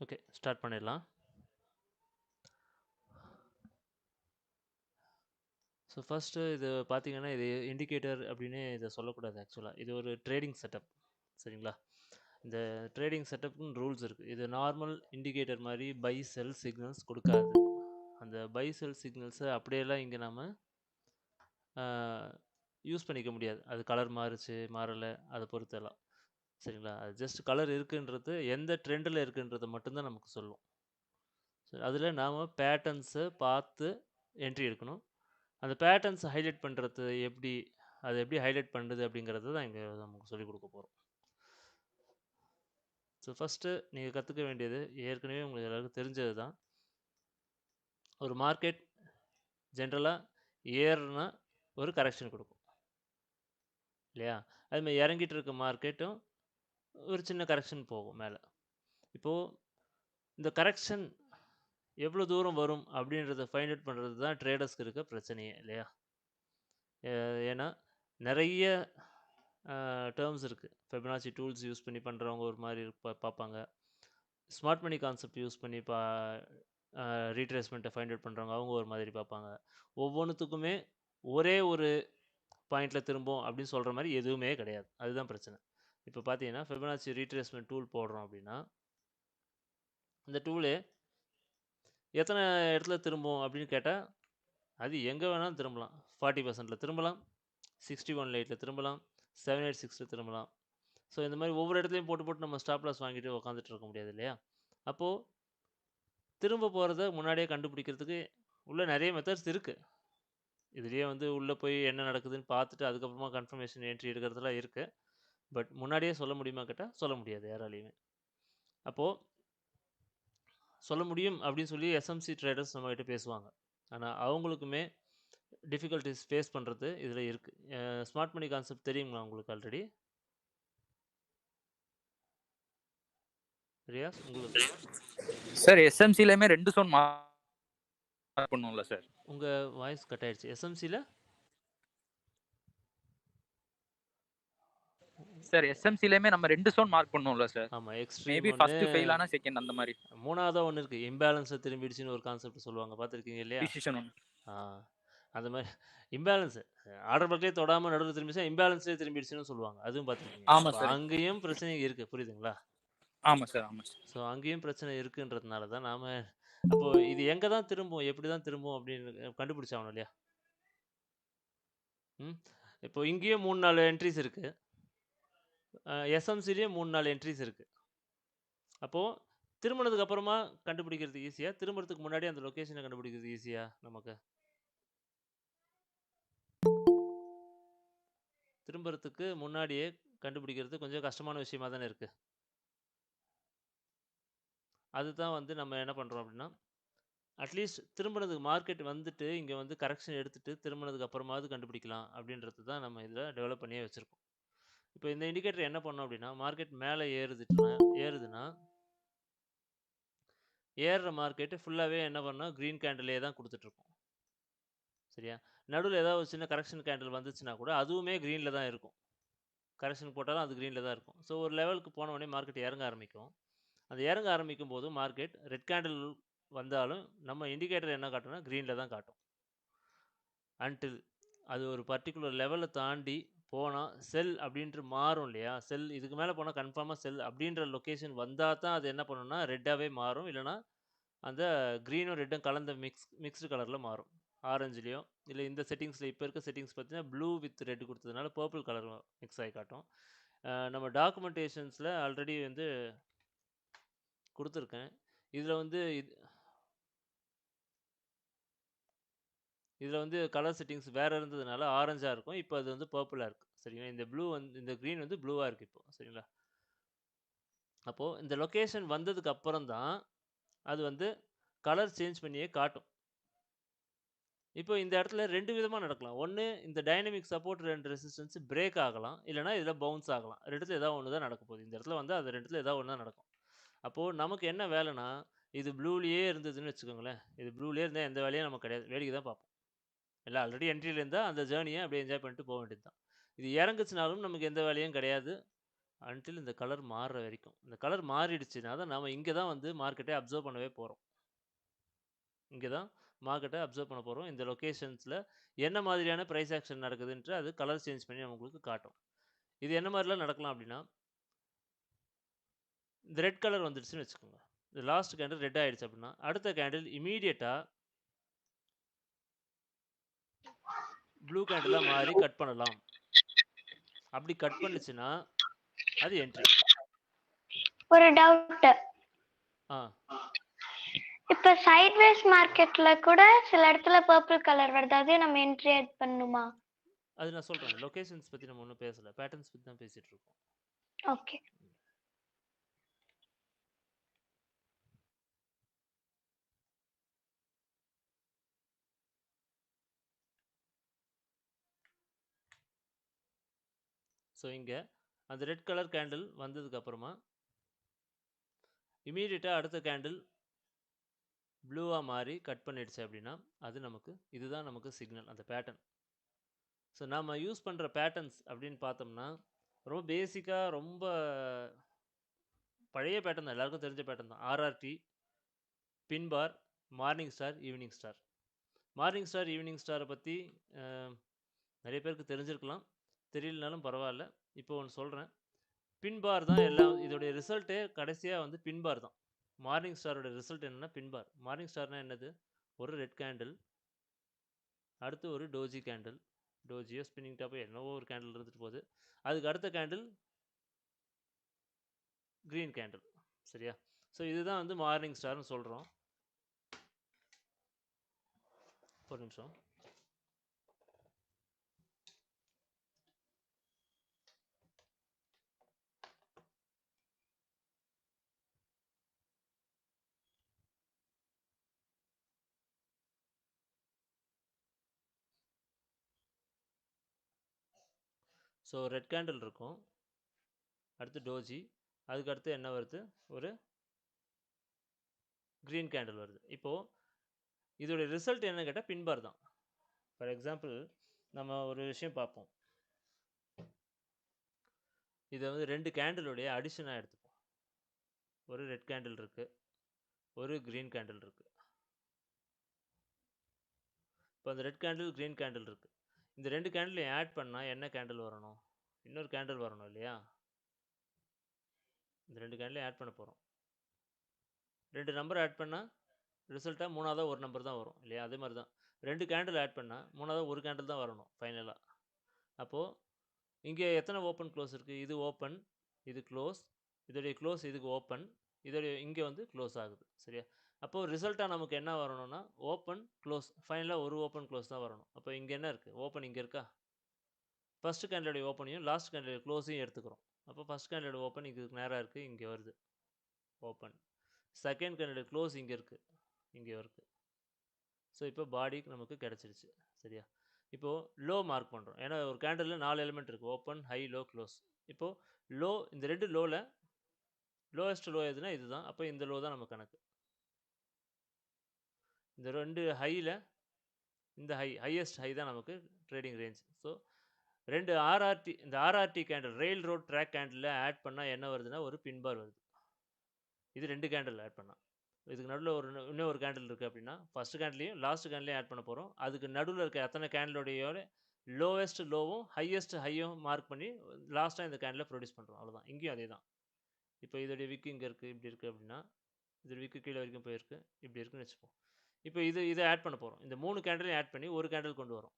Okay, start பண்ணிடலாம். So first இது பார்த்தீங்கன்னா, இது இண்டிகேட்டர் அப்படின்னு இதை சொல்லக்கூடாது ஆக்சுவலாக. இது ஒரு ட்ரேடிங் செட்டப். சரிங்களா? இந்த ட்ரேடிங் செட்டப்னு ரூல்ஸ் இருக்குது. இது நார்மல் இண்டிகேட்டர் மாதிரி பை செல் சிக்னல்ஸ் கொடுக்காது. அந்த பை செல் சிக்னல்ஸை அப்படியெல்லாம் இங்கே நம்ம யூஸ் பண்ணிக்க முடியாது. அது கலர் மாறுச்சு மாறலை அதை பொறுத்தெல்லாம். சரிங்களா? அது ஜஸ்ட் கலர் இருக்குன்றது எந்த ட்ரெண்டில் இருக்குன்றதை மட்டும்தான் நமக்கு சொல்லும். சரி, அதில் நாம் பேட்டர்ன்ஸை பார்த்து என்ட்ரி எடுக்கணும். அந்த பேட்டர்ன்ஸை ஹைலைட் பண்ணுறது எப்படி, அதை எப்படி ஹைலைட் பண்ணுறது அப்படிங்கிறது தான் இங்கே நமக்கு சொல்லிக் கொடுக்க போகிறோம். ஸோ ஃபஸ்ட்டு நீங்கள் கற்றுக்க வேண்டியது ஏற்கனவே உங்களுக்கு எல்லாருக்கும் தெரிஞ்சது தான். ஒரு மார்க்கெட் ஜென்ரலாக ஏறுனா ஒரு கரெக்ஷன் கொடுக்கும் இல்லையா? அதுமாதிரி இறங்கிட்டு இருக்க மார்க்கெட்டும் ஒரு சின்ன கரெக்ஷன் போகும் மேலே. இப்போது இந்த கரெக்ஷன் எவ்வளோ தூரம் வரும் அப்படின்றத ஃபைண்ட் அவுட் பண்ணுறது தான் ட்ரேடர்ஸ்க்கு இருக்க பிரச்சனையே இல்லையா? ஏன்னா நிறைய டேர்ம்ஸ் இருக்குது. ஃபெபனாச்சி டூல்ஸ் யூஸ் பண்ணி பண்ணுறவங்க ஒரு மாதிரி பார்ப்பாங்க. ஸ்மார்ட் மணி கான்செப்ட் யூஸ் பண்ணி ரீட்ரேஸ்மெண்ட்டை ஃபைண்ட் அவுட் பண்ணுறவங்க அவங்க ஒரு மாதிரி பார்ப்பாங்க. ஒவ்வொன்றுத்துக்குமே ஒரே ஒரு பாயிண்டில் திரும்பும் அப்படின்னு சொல்கிற மாதிரி எதுவுமே கிடையாது. அதுதான் பிரச்சனை. இப்போ பார்த்தீங்கன்னா ஃபெபனாச்சி ரீட்ரேஸ்மெண்ட் டூல் போடுறோம் அப்படின்னா இந்த டூலு எத்தனை இடத்துல திரும்பும் அப்படின்னு கேட்டால் அது எங்கே வேணாலும் திரும்பலாம். 40% திரும்பலாம், 61.8 திரும்பலாம், 786 திரும்பலாம். ஸோ இந்த மாதிரி ஒவ்வொரு இடத்துலையும் போட்டு போட்டு நம்ம ஸ்டாப் லாஸ் வாங்கிட்டு உட்காந்துட்டு இருக்க முடியாது இல்லையா? அப்போது திரும்ப போகிறத முன்னாடியே கண்டுபிடிக்கிறதுக்கு உள்ள நிறைய மெத்தட்ஸ் இருக்குது. இதுலேயே உள்ளே போய் என்ன நடக்குதுன்னு பார்த்துட்டு அதுக்கப்புறமா கன்ஃபர்மேஷன் என்ட்ரி எடுக்கிறதுலாம் இருக்குது. பட் முன்னாடியே சொல்ல முடியுமா கேட்டால் சொல்ல முடியாது யாராலையுமே. அப்போது சொல்ல முடியும் அப்படின்னு சொல்லி எஸ்எம்சி ட்ரேடர்ஸ் நம்மகிட்ட பேசுவாங்க. ஆனால் அவங்களுக்குமே டிஃபிகல்ட்டிஸ் ஃபேஸ் பண்ணுறது இதில் இருக்குது. ஸ்மார்ட் மணி கான்செப்ட் தெரியுங்களா உங்களுக்கு ஆல்ரெடி? ரியாஸ் உங்களுக்கு? சார் எஸ்எம்சிலயுமே 2 சோன் மார்க் பண்ணுவோம்ல சார்? உங்கள் வாய்ஸ் கட் ஆயிடுச்சு. எஸ்எம்சியில் சார் எஸ்எம்சிலயுமே நம்ம 2 சோன் மார்க் பண்ணுவோம்ல சார்? ஆமாம், எக்ஸ்ட்ரீம் மேபி ஃபர்ஸ்ட் ஃபெயில் ஆனா செகண்ட் அந்த மாதிரி. மூணாவதா ஒன்று இருக்குது, இம்பேலன்ஸை திரும்பிடுச்சுன்னு ஒரு கான்செப்ட் சொல்லுவாங்க, பார்த்துருக்கீங்க இல்லையா? டிசிஷன் ஒன்று. அந்த மாதிரி இம்பேலன்ஸு ஆர்டர் பக்கே தொடாமல் நடுவில் திரும்பிச்சா இம்பேலன்ஸ்லேயே திரும்பிடுச்சுன்னு சொல்லுவாங்க. அதுவும் பார்த்துருக்கீங்க. ஆமா அப்போ சார். அங்கேயும் பிரச்சனை இருக்குது, புரியுதுங்களா? ஆமா சார், ஆமா சார். ஸோ அங்கேயும் பிரச்சனை இருக்குன்றதுனால தான் நாம் அப்போது இது எங்கே தான் திரும்பும், எப்படி தான் திரும்பும் அப்படின்னு கண்டுபிடிச்சாகணும் இல்லையா? இப்போ இங்கேயும் 3-4 என்ட்ரிஸ் இருக்குது, எஸ்எம்சிலேயே 3-4 என்ட்ரிஸ் இருக்குது. அப்போது திரும்பினதுக்கு அப்புறமா கண்டுபிடிக்கிறது ஈஸியாக, திரும்புறதுக்கு முன்னாடி அந்த லொக்கேஷனை கண்டுபிடிக்கிறது ஈஸியாக நமக்கு? திரும்புறதுக்கு முன்னாடியே கண்டுபிடிக்கிறது கொஞ்சம் கஷ்டமான விஷயமா தானே இருக்குது. அதுதான் நம்ம என்ன பண்ணுறோம் அப்படின்னா, அட்லீஸ்ட் திரும்பினதுக்கு மார்க்கெட் வந்துட்டு இங்கே கரெக்ஷன் எடுத்துகிட்டு திரும்பினதுக்கு அப்புறமாவது கண்டுபிடிக்கலாம் அப்படின்றது தான் நம்ம இதில் டெவலப் பண்ணியே வச்சுருக்கோம். இப்போ இந்த இண்டிகேட்டர் என்ன பண்ணோம் அப்படின்னா, மார்க்கெட் மேலே ஏறுதுன்னா ஏறுற மார்க்கெட்டு ஃபுல்லாகவே என்ன பண்ணோம், க்ரீன் கேண்டிலே தான் கொடுத்துட்ருக்கோம். சரியா? நடுவில் ஏதாவது ஒரு சின்ன கரெக்ஷன் கேண்டில் வந்துச்சுன்னா கூட அதுவுமே க்ரீனில் தான் இருக்கும். கரெக்ஷன் போட்டாலும் அது க்ரீனில் தான் இருக்கும். ஸோ ஒரு லெவலுக்கு போன உடனே மார்க்கெட் இறங்க ஆரம்பிக்கும். அந்த இறங்க ஆரம்பிக்கும் போது மார்க்கெட் ரெட் கேண்டில் வந்தாலும் நம்ம இண்டிகேட்டர் என்ன காட்டும்னா க்ரீனில் தான் காட்டும். அன்டில் அது ஒரு பர்டிகுலர் லெவலை தாண்டி போனால் செல் அப்படின்ட்டு மாறும் இல்லையா? செல் இதுக்கு மேலே போனால் கன்ஃபார்மாக செல் அப்படின்ற லொக்கேஷன் வந்தால் தான் அது என்ன பண்ணுன்னா ரெட்டாகவே மாறும். இல்லைனா அந்த க்ரீனும் ரெட்டும் கலந்த மிக்ஸ்டு கலரில் மாறும். ஆரஞ்சுலேயோ இல்லை இந்த செட்டிங்ஸில் இப்போ இருக்க செட்டிங்ஸ் பார்த்தீங்கன்னா ப்ளூ வித் ரெட் கொடுத்ததுனால பர்பிள் கலர் மிக்ஸ் ஆகி காட்டும். நம்ம டாக்குமெண்டேஷன்ஸில் ஆல்ரெடி கொடுத்துருக்கேன். இதில் இதில் கலர் செட்டிங்ஸ் வேறு இருந்ததுனால ஆரஞ்சாக இருக்கும். இப்போ அது பர்பிளாக இருக்குது. சரிங்களா? இந்த ப்ளூ இந்த க்ரீன் ப்ளூவாக இருக்குது இப்போ. சரிங்களா? அப்போது இந்த லொக்கேஷன் வந்ததுக்கு அப்புறம் தான் அது கலர் சேஞ்ச் பண்ணியே காட்டும். இப்போ இந்த இடத்துல 2 விதமா நடக்கலாம். ஒண்ணு இந்த dynamic support and resistance break ஆகலாம். இல்லன்னா இதுல பவுன்ஸ் ஆகலாம். 2த்துல ஏதாவது ஒண்ணு தான் நடக்க போகுது. இந்த இடத்துல அது 2த்துல ஏதாவது ஒண்ணு தான் நடக்கும். அப்போ நமக்கு என்ன வேலைன்னா, இது ப்ளூலயே இருந்ததுன்னு வச்சுக்கோங்களேன். இது ப்ளூலயே இருந்தா எந்த வேலையும் நமக்கு கிடையாது. வேடிக்கை தான் பார்ப்போம். எல்லாம் ஆல்ரெடி என்ட்ரில இருந்தா அந்த ஜர்னிய அப்படியே என்ஜாய் பண்ணிட்டு போ வேண்டியது தான். இது இறங்குச்சுனாலும் நமக்கு எந்த வேலையும் கிடையாது. அன்டில் இந்த கலர் மாறுற வரைக்கும். இந்த கலர் மாறிடுச்சுன்னா தான் நாம இங்க தான் வந்து மார்க்கெட்டை அப்சர்வ் பண்ணவே போறோம். இங்க தான் மார்க்கெட்டை அப்சர்வ் பண்ண போறோம். இந்த லொகேஷன்ஸ்ல என்ன மாதிரியான பிரைஸ் ஆக்ஷன் நடக்குதுன்ட்டு அது கலர் சேஞ்ச் பண்ணி உங்களுக்கு காட்டும். இது என்ன மாதிரிலாம் நடக்கலாம் அப்படின்னா, இந்த ரெட் கலர் வந்துடுச்சுன்னு வச்சுக்கோங்க. இந்த லாஸ்ட் கேண்டில் ரெட் ஆயிடுச்சு அப்படின்னா, அடுத்த கேண்டில் இமீடியட்டா ப்ளூ கேண்டிலா மாறி கட் பண்ணலாம். அப்படி கட் பண்ணுச்சுன்னா அது என்ட்ரி. ஒரு டவுட். ஆ இப்ப சைட்வேஸ் மார்க்கெட்ல கூட சில இடத்துல பர்பிள் கலர் வருது, அது நம்ம என்ட்ரி ஆட் பண்ணுமா? அது நான் சொல்றேன். லொகேஷன்ஸ் பத்தி நம்ம ஒன்றும் பேசல, பேட்டர்ன்ஸ் பத்தி தான் பேசிட்டு இருக்கோம். ஓகே. ஸோ இங்க அந்த ரெட் கலர் கேண்டில் வந்ததுக்கு அப்புறமா இமீடியட்டா அடுத்த கேண்டில் ப்ளூவா மாறி கட் பண்ணிடுச்சு அப்படின்னா அது நமக்கு இதுதான் நமக்கு சிக்னல், அந்த பேட்டர்ன். ஸோ நம்ம யூஸ் பண்ற பேட்டர்ன்ஸ் அப்படின்னு பார்த்தோம்னா ரொம்ப பேசிக்கா, ரொம்ப பழைய பேட்டர்ன் தான், எல்லாருக்கும் தெரிஞ்ச பேட்டர்ன் தான். RRT, pin bar, morning star, evening star. Morning star, evening ஸ்டாரை பற்றி நிறைய பேருக்கு தெரிஞ்சிருக்கலாம், தெரியலனாலும் பரவாயில்ல. இப்போ ஒன்று சொல்கிறேன். பின் பார் தான் எல்லாம், இதோடைய ரிசல்ட்டே கடைசியாக வந்து பின் பார் தான். மார்னிங் ஸ்டாரோட ரிசல்ட் என்னன்னா பின் பார். மார்னிங் ஸ்டார்னா என்னது? ஒரு ரெட் கேண்டில், அடுத்து ஒரு டோஜி கேண்டில், டோஜியோ ஸ்பின்னிங் டாப்போ என்னவோ ஒரு கேண்டில் இருந்துட்டு போகுது, அதுக்கு அடுத்த கேண்டில் க்ரீன் கேண்டில். சரியா? ஸோ இதுதான் வந்து மார்னிங் ஸ்டார்னு சொல்கிறோம். ஒரு நிமிஷம். ஸோ ரெட் கேண்டில் இருக்கும், அடுத்து டோஜி, அதுக்கு அடுத்து என்ன வருது? ஒரு க்ரீன் கேண்டில் வருது. இப்போது இதோட ரிசல்ட் என்ன கேட்டால் பின்பார் தான். ஃபார் எக்ஸாம்பிள் நம்ம ஒரு விஷயம் பார்ப்போம். இதை வந்து ரெண்டு கேண்டிலுடைய அடிஷனாக எடுத்துப்போம். ஒரு ரெட் கேண்டில் இருக்குது, ஒரு க்ரீன் கேண்டில் இருக்குது. இப்போ அந்த ரெட் கேண்டில், க்ரீன் கேண்டில் இருக்குது. இந்த ரெண்டு கேண்டிலையும் ஆட் பண்ணால் என்ன கேண்டில் வரணும்? இன்னொரு கேண்டில் வரணும் இல்லையா? இந்த ரெண்டு கேண்டிலையும் ஆட் பண்ண போகிறோம். ரெண்டு நம்பர் ஆட் பண்ணால் ரிசல்ட்டாக மூணாவதாக ஒரு நம்பர் தான் வரும் இல்லையா? அதே மாதிரி தான் ரெண்டு கேண்டில் ஆட் பண்ணால் மூணாவதாக ஒரு கேண்டில் தான் வரணும் ஃபைனலாக. அப்போது இங்கே எத்தனை ஓப்பன் க்ளோஸ் இருக்குது? இது ஓப்பன், இது க்ளோஸ், இதோடைய க்ளோஸ் இதுக்கு ஓப்பன், இதோடைய இங்கே வந்து க்ளோஸ் ஆகுது. சரியா? அப்போது ரிசல்ட்டாக நமக்கு என்ன வரணும்னா ஓப்பன் க்ளோஸ், ஃபைனலாக ஒரு ஓப்பன் க்ளோஸ் தான் வரணும். அப்போ இங்கே என்ன இருக்குது? ஓப்பன் இங்கே இருக்கா? ஃபஸ்ட்டு கேண்டிலுடைய ஓப்பனையும் லாஸ்ட் கேண்டிலுடைய க்ளோஸையும் எடுத்துக்கிறோம். அப்போ ஃபஸ்ட் கேண்டிலுடைய ஓப்பன் இதுக்கு நேராக இருக்குது, இங்கே வருது ஓப்பன். செகண்ட் கேண்டிலுடைய க்ளோஸ் இங்கே இருக்குது, இங்கே இருக்குது. ஸோ இப்போ பாடிக்கு நமக்கு கிடச்சிருச்சு. சரியா? இப்போது லோ மார்க் பண்ணுறோம், ஏன்னா ஒரு கேண்டலில் 4 எலிமெண்ட் இருக்குது, ஓப்பன், ஹை, லோ, க்ளோஸ். இப்போது லோ, இந்த ரெண்டு லோவில் லோவஸ்ட் லோ எதுனா இதுதான். அப்போ இந்த லோ தான் நம்ம கணக்கு. இந்த ரெண்டு ஹையில் இந்த ஹையஸ்ட் ஹை தான் நமக்கு ட்ரேடிங் ரேஞ்ச். ஸோ ரெண்டு ஆர்ஆர்டி, இந்த RRT candle rail road track candle add பண்ணால் என்ன வருதுன்னா ஒரு பின்பார் வருது. இது ரெண்டு கேண்டில் ஆட் பண்ணால். இதுக்கு நடுவில் இன்னும் ஒரு கேண்டில் இருக்குது அப்படின்னா ஃபஸ்ட்டு கேண்டிலையும் லாஸ்ட் கேண்டிலையும் ஆட் பண்ண போகிறோம். அதுக்கு நடுவில் இருக்க அத்தனை கேண்டிலோடைய லோவஸ்ட் லோவும் ஹையஸ்ட் ஹையும் மார்க் பண்ணி லாஸ்ட்டாக இந்த கேண்டில் ப்ரொடியூஸ் பண்ணுறோம். அவ்வளோதான். இங்கேயும் அதே தான். இப்போ இதோடைய விக்கு இங்கே இருக்குது, இப்படி இருக்குது அப்படின்னா இதோட விக்கு கீழே வரைக்கும் போயிருக்கு, இப்படி இருக்குன்னு வச்சுப்போம். இப்போ இதை ஆட் பண்ண போகிறோம். இந்த மூணு கேண்டிலையும் ஆட் பண்ணி ஒரு கேண்டில் கொண்டு வரோம்.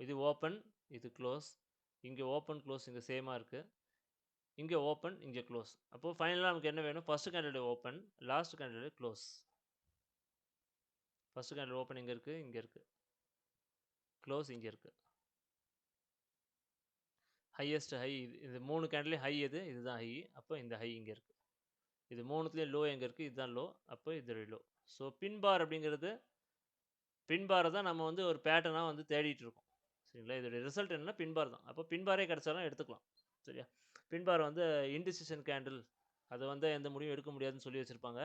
இது ஓப்பன், இது க்ளோஸ், இங்கே ஓப்பன் க்ளோஸ் இங்கே சேமாக இருக்குது, இங்கே ஓப்பன், இங்கே க்ளோஸ். அப்போது ஃபைனலாக நமக்கு என்ன வேணும்? First candle open, last candle close. First candle open இங்கே இருக்குது, இங்கே இருக்குது, க்ளோஸ் இங்கே இருக்குது. ஹையஸ்ட் ஹை இது மூணு கேண்டிலையும் ஹை எது? இதுதான் ஹை. அப்போ இந்த ஹை இங்கே இருக்குது. இது மூணுத்துலேயும் லோ எங்கே இருக்குது? இதுதான் லோ. அப்போ இது லோ. ஸோ பின்பார் அப்படிங்கிறது, பின்பாரை தான் நம்ம வந்து ஒரு பேட்டர்னாக வந்து தேடிட்டு இருக்கோம். சரிங்களா? இதோடைய ரிசல்ட் என்னன்னா பின்பார் தான். அப்போ பின்பாரே கிடச்சாலும் எடுத்துக்கலாம். சரியா? பின்பார் வந்து இன்டிசிஷன் கேண்டில், அதை வந்து எந்த முடிவும் எடுக்க முடியாதுன்னு சொல்லி வச்சுருப்பாங்க.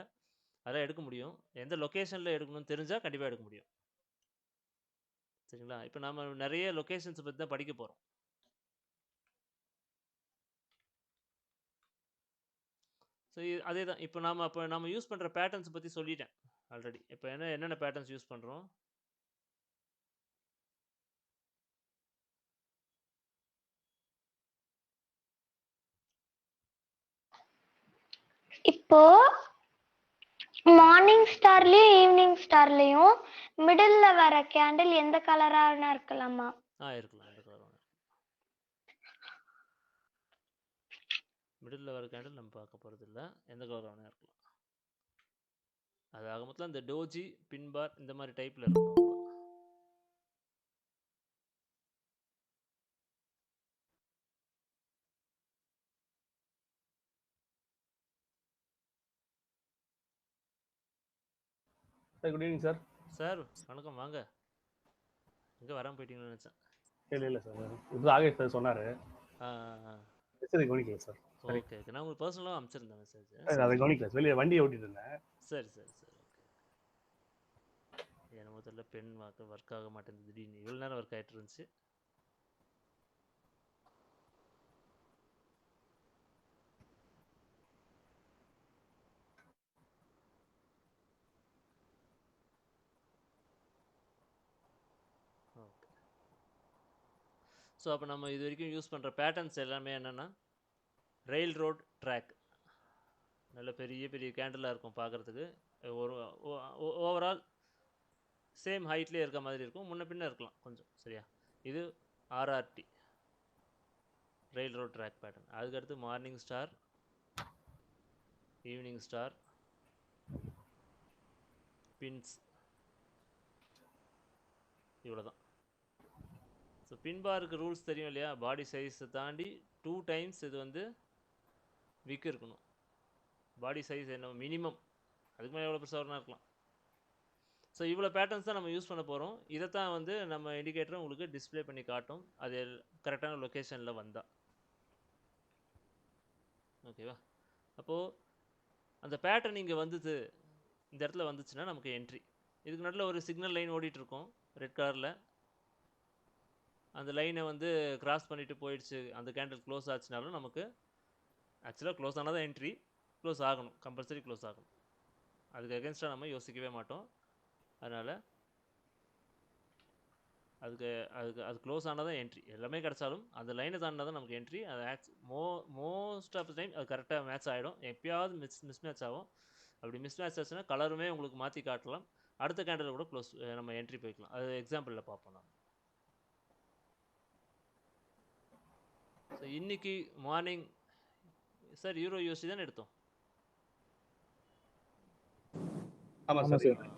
அதெல்லாம் எடுக்க முடியும். எந்த லொக்கேஷனில் எடுக்கணும்னு தெரிஞ்சால் கண்டிப்பாக எடுக்க முடியும். சரிங்களா? இப்போ நம்ம நிறைய லொக்கேஷன்ஸை பற்றி தான் படிக்க போகிறோம். ஸோ அதே தான். இப்போ நம்ம யூஸ் பண்ணுற பேட்டர்ன்ஸ் பற்றி சொல்லிட்டேன் ஆல்ரெடி. இப்போ என்னென்ன பேட்டர்ன்ஸ் யூஸ் பண்ணுறோம்? இப்போ மார்னிங் ஸ்டார்லயும் ஈவினிங் ஸ்டார்லயும் மிடில்ல வர கேண்டில் எந்த கலரான இருக்கலாமா? இருக்கலாம். எந்த கலர் வேணும். மிடில் வர கேண்டில் நம்ம பார்க்க போகிறது இல்லை. எந்த கலர் வேணா இருக்கலாம். அது ஆக மொத்தம் இந்த டோஜி பின்பார் இந்த மாதிரி டைப்பில் இருக்கும். Sir good evening sir. Sir வணக்கம், வாங்க. எங்கே வராமல் போயிட்டீங்கன்னு நினச்சேன். இல்லை சார், இது ஆகேஷ் சார் சொன்னார். மெசேஜ் கவனிக்கல சார். ஓகே நான் உங்களுக்கு பர்சனலாக அனுப்பிச்சிருந்தேன் மெசேஜ். அதை கவனிக்கல, வெளியே வண்டியை ஓட்டிட்டு இருந்தேன். சரி ஓகே. என்னமோ தெரியல, பென் ஒர்க் ஆக மாட்டேங்குது திடீர்னு. இவ்வளோ நேரம் ஒர்க் ஆகிட்டு இருந்துச்சு. ஓகே. ஸோ அப்போ நம்ம இது வரைக்கும் யூஸ் பண்ணுற பேட்டர்ன்ஸ் எல்லாமே என்னென்னா ரெயில் ரோட் ட்ராக். நல்ல பெரிய பெரிய கேண்டிலாக இருக்கும் பார்க்குறதுக்கு. ஒரு ஓவரால் சேம் ஹைட்லேயே இருக்க மாதிரி இருக்கும், முன்ன பின்ன இருக்கலாம் கொஞ்சம். சரியா? இது RRT rail road track pattern. அதுக்கடுத்து morning star, evening star, pins, இவ்வளோ தான். ஸோ பின்பாருக்கு ரூல்ஸ் தெரியும் இல்லையா? பாடி சைஸை தாண்டி 2 டைம்ஸ் இது வந்து விக் இருக்கணும். பாடி சைஸ் என்ன மினிமம், அதுக்கு மேலே எவ்வளோ பெருசாக வரணும் இருக்கலாம். ஸோ இவ்வளோ பேட்டர்ன்ஸ் தான் நம்ம யூஸ் பண்ண போகிறோம். இதைத்தான் வந்து நம்ம இண்டிகேட்டரை உங்களுக்கு டிஸ்பிளே பண்ணி காட்டும், அது கரெக்டான லொக்கேஷனில் வந்தால். ஓகேவா? அப்போது அந்த பேட்டர்ன் இங்கே வந்தது, இந்த இடத்துல வந்துச்சுன்னா நமக்கு என்ட்ரி. இதுக்கு நடுவில் ஒரு சிக்னல் லைன் ஓடிட்டுருக்கோம் ரெட் கலரில். அந்த லைனை வந்து கிராஸ் பண்ணிவிட்டு போயிடுச்சு, அந்த கேண்டில் க்ளோஸ் ஆச்சுனாலும் நமக்கு ஆக்சுவலாக க்ளோஸ் ஆனால் தான் என்ட்ரி. க்ளோஸ் ஆகணும், கம்பல்சரி க்ளோஸ் ஆகணும். அதுக்கு அகேன்ஸ்டாக நம்ம யோசிக்கவே மாட்டோம். அதனால் அது க்ளோஸ் ஆனால் தான் என்ட்ரி. எல்லாமே கிடச்சாலும் அந்த லைனை தாண்டினா தான் நமக்கு என்ட்ரி. அது மோஸ்ட் ஆஃப் த டைம் அது கரெக்டாக மேட்ச் ஆகிடும். எப்பயாவது மிஸ் மேட்ச் ஆகும். அப்படி மிஸ் மேட்ச் ஆச்சுன்னா கலருமே உங்களுக்கு மாற்றி காட்டலாம். அடுத்த கேண்டில் கூட க்ளோஸ் நம்ம என்ட்ரி போய்க்கலாம். அது எக்ஸாம்பிளில் பார்ப்போம் நம்ம. ஸோ இன்றைக்கி மார்னிங் சார் யூரோ யூஎஸ்டி தானே எடுத்தோம்? ஆமாம் சார்.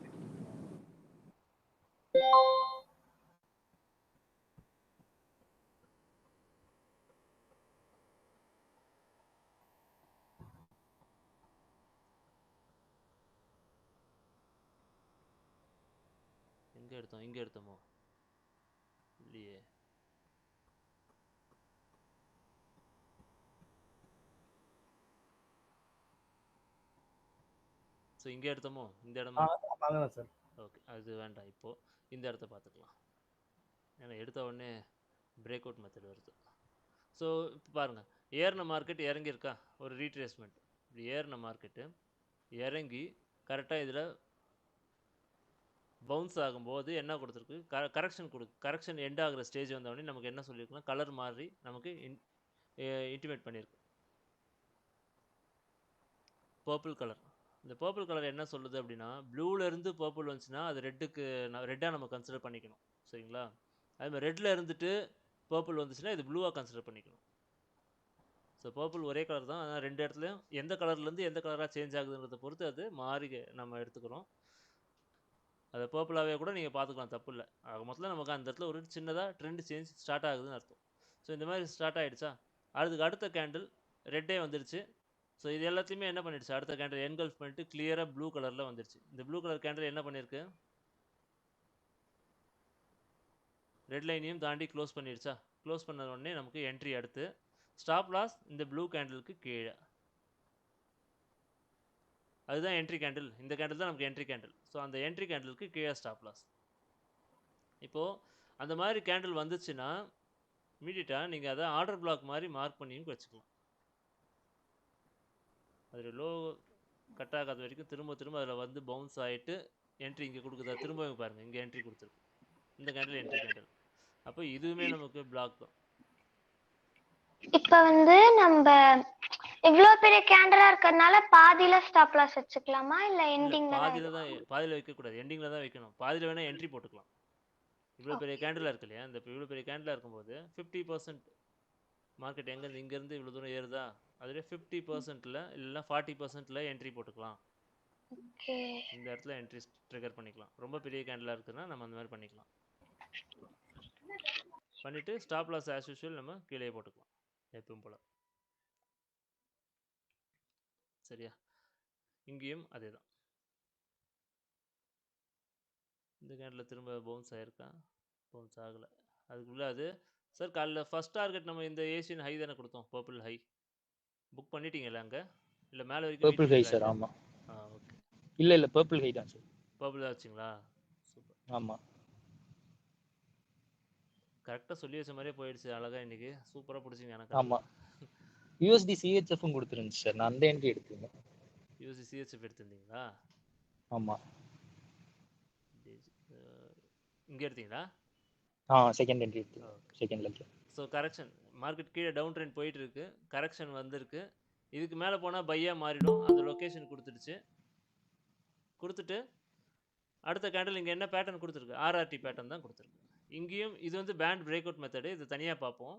இங்கே எடுத்தோமோ இல்லையே. ஸோ இங்கே எடுத்தோமோ, இந்த இடமா? சார். ஓகே, அது வேண்டாம். இப்போது இந்த இடத்த பார்த்துக்கலாம். ஏன்னா எடுத்த உடனே பிரேக் அவுட் மெத்தட் வருது. ஸோ இப்போ பாருங்கள், ஏறின மார்க்கெட் இறங்கியிருக்கா, ஒரு ரீட்ரேஸ்மெண்ட். இப்படி ஏறின மார்க்கெட்டு இறங்கி கரெக்டாக இதில் பவுன்ஸ் ஆகும்போது என்ன கொடுத்துருக்கு, கரெக்ஷன் எண்ட் ஆகிற ஸ்டேஜ் வந்தவொடனே நமக்கு என்ன சொல்லியிருக்குன்னா கலர் மாறி நமக்கு இன்டிமேட் பண்ணியிருக்கு, பர்பிள் கலர். இந்த பர்பிள் கலர் என்ன சொல்லுது அப்படின்னா, ப்ளூலேருந்து பர்பிள் வந்துச்சுன்னா அது ரெட்டாக நம்ம கன்சிடர் பண்ணிக்கணும். சரிங்களா? அதுமாதிரி ரெட்டில் இருந்துட்டு பர்பிள் வந்துச்சுன்னா இது ப்ளூவாக கன்சிடர் பண்ணிக்கணும். ஸோ பர்பிள் ஒரே கலர் தான், ஆனால் ரெண்டு இடத்துலையும் எந்த கலர்லேருந்து எந்த கலராக சேஞ்ச் ஆகுதுன்றதை பொறுத்து அது மாறி நம்ம எடுத்துக்கிறோம். அதை பர்பிளாகவே கூட நீங்கள் பார்த்துக்கலாம், தப்பு இல்லை. ஆக மொத்தத்தில் நமக்கு அந்த இடத்துல ஒரு சின்னதாக ட்ரெண்ட் சேஞ்ச் ஸ்டார்ட் ஆகுதுன்னு அர்த்தம். ஸோ இந்த மாதிரி ஸ்டார்ட் ஆகிடுச்சா, அதுக்கு அடுத்த கேண்டில் ரெட்டே வந்துடுச்சு. ஸோ இது எல்லாத்தையுமே என்ன பண்ணிடுச்சு, அடுத்த கேண்டில் என்கல்ஃப் பண்ணிட்டு கிளியராக ப்ளூ கலரில் வந்துடுச்சு. இந்த ப்ளூ கலர் கேண்டில் என்ன பண்ணியிருக்கு, ரெட் லைனையும் தாண்டி க்ளோஸ் பண்ணிடுச்சா. க்ளோஸ் பண்ண உடனே நமக்கு என்ட்ரி. அடுத்து ஸ்டாப் லாஸ் இந்த ப்ளூ கேண்டிலுக்கு கீழே, அதுதான் என்ட்ரி கேண்டில். இந்த கேண்டில் தான் நமக்கு என்ட்ரி கேண்டில். ஸோ அந்த என்ட்ரி கேண்டிலுக்கு கீழே ஸ்டாப் லாஸ். இப்போது அந்த மாதிரி கேண்டில் வந்துச்சுன்னா இமீடியட்டாக நீங்கள் அதை ஆர்டர் பிளாக் மாதிரி மார்க் பண்ணியும் வச்சுக்கலாம். அதில் லோ கட் ஆகாத வரைக்கும் திரும்ப திரும்ப அதில் வந்து பவுன்ஸ் ஆகிட்டு என்ட்ரி இங்கே கொடுக்குதா, திரும்ப பாருங்கள் இங்கே என்ட்ரி கொடுத்துருக்கு, இந்த கேண்டில் என்ட்ரி கேண்டில். அப்போ இதுவுமே நமக்கு பிளாக் தான். இப்ப வந்து நம்ம இவ்ளோ பெரிய கேண்டலா இருக்கறனால பாதியில ஸ்டாப் லாஸ் வச்சுக்கலாமா இல்ல இல்லை, எண்டிங்ல தான் பாதியில் தான், பாதியில் வைக்கக்கூடாது, எண்டிங்கில் தான் வைக்கணும். பாதியில் வேணால் என்ட்ரி போட்டுக்கலாம். இவ்வளோ பெரிய கேண்டிலாக இருக்கு இல்லையா, இந்த இவ்வளோ பெரிய கேண்டிலாக இருக்கும்போது 50% மார்க்கெட் எங்கேருந்து இங்கேருந்து இவ்வளோ தூரம் ஏறுதா, அதில் 50%ல் இல்லைன்னா 40%ல் என்ட்ரி போட்டுக்கலாம். ஓகே. இந்த இடத்துல என்ட்ரி ட்ரிகர் பண்ணிக்கலாம். ரொம்ப பெரிய கேண்டிலாக இருக்குதுன்னா நம்ம அந்த மாதிரி பண்ணிக்கலாம். பண்ணிவிட்டு ஸ்டாப் லாஸ் ஆஸ் யூஷுவல் நம்ம கீழே போட்டுக்கலாம் எப்பவும் போல். சரியா, இங்கேயும் அதே தான். இந்த கேண்டில் திரும்ப பவுன்ஸ் ஆகிருக்கா, பவுன்ஸ் ஆகலை. அதுக்குள்ளே அது சார் காலைல ஃபஸ்ட் டார்கெட் நம்ம இந்த ஏஷியன் ஹை தானே கொடுத்தோம், பர்பிள் ஹை புக் பண்ணிட்டீங்களா அங்கே, இல்லை மேலே வரைக்கும் பர்பிள் ஹை வெயிட்டிங் சார். இருக்கா? ஆமாம். ஓகே, இல்லை பர்பிள் ஹை தான் சார். பர்பிள் ஆச்சுங்களா, சூப்பர். ஆமாம். கரெக்டாக சொல்லி வச்ச மாதிரியே போயிடுச்சு அழகாக, இன்றைக்கி சூப்பராக பிடிச்சிங்க எனக்கு. ஆமாம். யூஎஸ்டி சிஹெச்எஃப்பும் கொடுத்துருந்துச்சு சார், நான் அந்த என்ட்ரி எடுத்துருந்தேன். யூஎஸ்டி சிஹெச்எஃப் எடுத்திருந்தீங்களா? ஆமாம். இங்கே எடுத்தீங்களா? செகண்ட் என்ட்ரி எடுத்து second leg. So correction, market கீழே டவுன் ட்ரெண்ட் போயிட்டு இருக்கு, கரெக்ஷன் வந்திருக்கு. இதுக்கு மேலே போனால் பையாக மாறிடும், அந்த லொக்கேஷன் கொடுத்துடுச்சு. கொடுத்துட்டு அடுத்த கேண்டில் இங்கே என்ன பேட்டர்ன் கொடுத்துருக்கு, ஆர்ஆர்டி பேட்டர்ன் தான் கொடுத்துருக்கு. இங்கேயும் இது வந்து பேண்ட் பிரேக் அவுட் மெத்தடு, இது தனியாக பார்ப்போம்.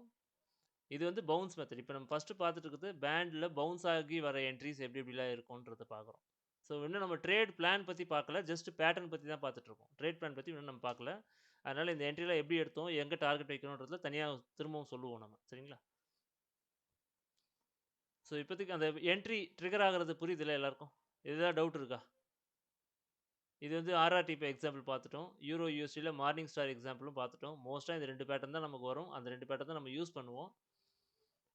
இது வந்து பவுன்ஸ் மெத்தட். இப்போ நம்ம ஃபஸ்ட்டு பார்த்துட்டு இருக்குது பேண்டில் பவுன்ஸ் ஆகி வர என்ட்ரிஸ் எப்படி எப்படிலாம் இருக்கும்ன்றதை பார்க்குறோம். ஸோ இன்னும் நம்ம ட்ரேட் பிளான் பற்றி பார்க்கல, ஜஸ்ட் பேட்டர்ன் பற்றி தான் பார்த்துட்ருக்கோம். ட்ரேட் பிளான் பற்றி இன்னும் நம்ம பார்க்கல. அதனால் இந்த என்ட்ரியில் எப்படி எடுத்தோம், எங்கே டார்கெட் வைக்கணுன்றதுல தனியாக திரும்பவும் சொல்லுவோம் நம்ம, சரிங்களா? ஸோ இப்போதைக்கு அந்த என்ட்ரி ட்ரிகர் ஆகிறது புரியுதுல்ல எல்லாருக்கும்? இதுதான் டவுட் இருக்கா? இது வந்து ஆர்ஆர்டி இப்போ எக்ஸாம்பிள் பார்த்துட்டோம், யூரோ யூஎஸ்டியில் மார்னிங் ஸ்டார் எக்ஸாம்பிளும் பார்த்துட்டோம். மோஸ்ட்டாக இந்த 2 பேட்டர்ன் தான் நமக்கு வரும், அந்த 2 பேட்டர்ன் தான் நம்ம யூஸ் பண்ணுவோம்.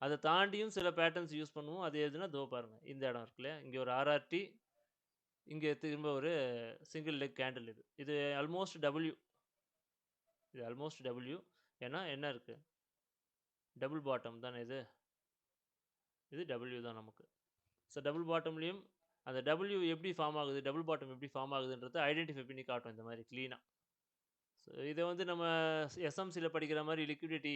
அதை தாண்டியும் சில பேட்டர்ன்ஸ் யூஸ் பண்ணுவோம். அது எதுனா தோ பாருங்கள், இந்த இடம் இருக்கு இல்லையா, இங்கே ஒரு ஆர்ஆர்டி, இங்கே திரும்ப ஒரு சிங்கிள் லெக் கேண்டில். இது ஆல்மோஸ்ட் டபிள்யூ, இது ஆல்மோஸ்ட் டபிள்யூ. ஏன்னா என்ன இருக்குது, டபுள் பாட்டம் தானே இது, இது டபிள்யூ தான் நமக்கு. ஸோ டபுள் பாட்டம்லேயும் அந்த டபிள்யூ எப்படி ஃபார்ம் ஆகுது, டபுள் பாட்டம் எப்படி ஃபார்ம் ஆகுதுன்றதை ஐடென்டிஃபை பண்ணி காட்டும் இந்த மாதிரி க்ளீனாக. ஸோ இதை வந்து நம்ம எஸ்எம்சியில் படிக்கிற மாதிரி லிக்விடிட்டி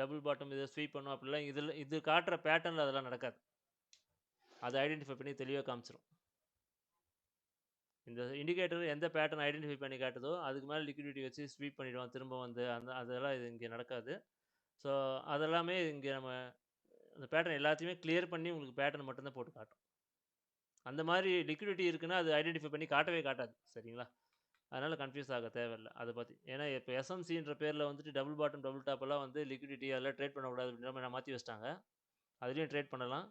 டபுள் பாட்டம் இதை ஸ்வீப் பண்ணும் அப்படிலாம் இதில் இது காட்டுற பேட்டர்னில் அதெல்லாம் நடக்காது. அதை ஐடென்டிஃபை பண்ணி தெளிவாக காமிச்சிடும். இந்த இண்டிகேட்டர் எந்த பேட்டர்ன் ஐடென்டிஃபை பண்ணி காட்டுதோ அதுக்கு மேலே லிக்விடிட்டி வச்சு ஸ்வீப் பண்ணிவிடுவோம் திரும்ப வந்து, அதெல்லாம் இது இங்கே நடக்காது. ஸோ அதெல்லாமே இங்கே நம்ம அந்த பேட்டர்ன் எல்லாத்தையுமே கிளியர் பண்ணி உங்களுக்கு பேட்டர்ன் மட்டும்தான் போட்டு காட்டும். அந்த மாதிரி லிக்விடிட்டி இருக்குன்னா அது ஐடென்டிஃபை பண்ணி காட்டவே காட்டாது, சரிங்களா? அதனால் கன்ஃபியூஸ் ஆக தேவையில்லை அதை பற்றி. ஏன்னா இப்போ எஸ்எம்சின்ற பேரில் வந்துட்டு டபுள் பாட்டம் டபுள் டாப்பெல்லாம் வந்து லிக்விடிட்டி அதெல்லாம் ட்ரேட் பண்ணக்கூடாது அப்படின்ற மாதிரி மாற்றி வச்சிட்டாங்க. அதுலேயும் ட்ரேட் பண்ணலாம்,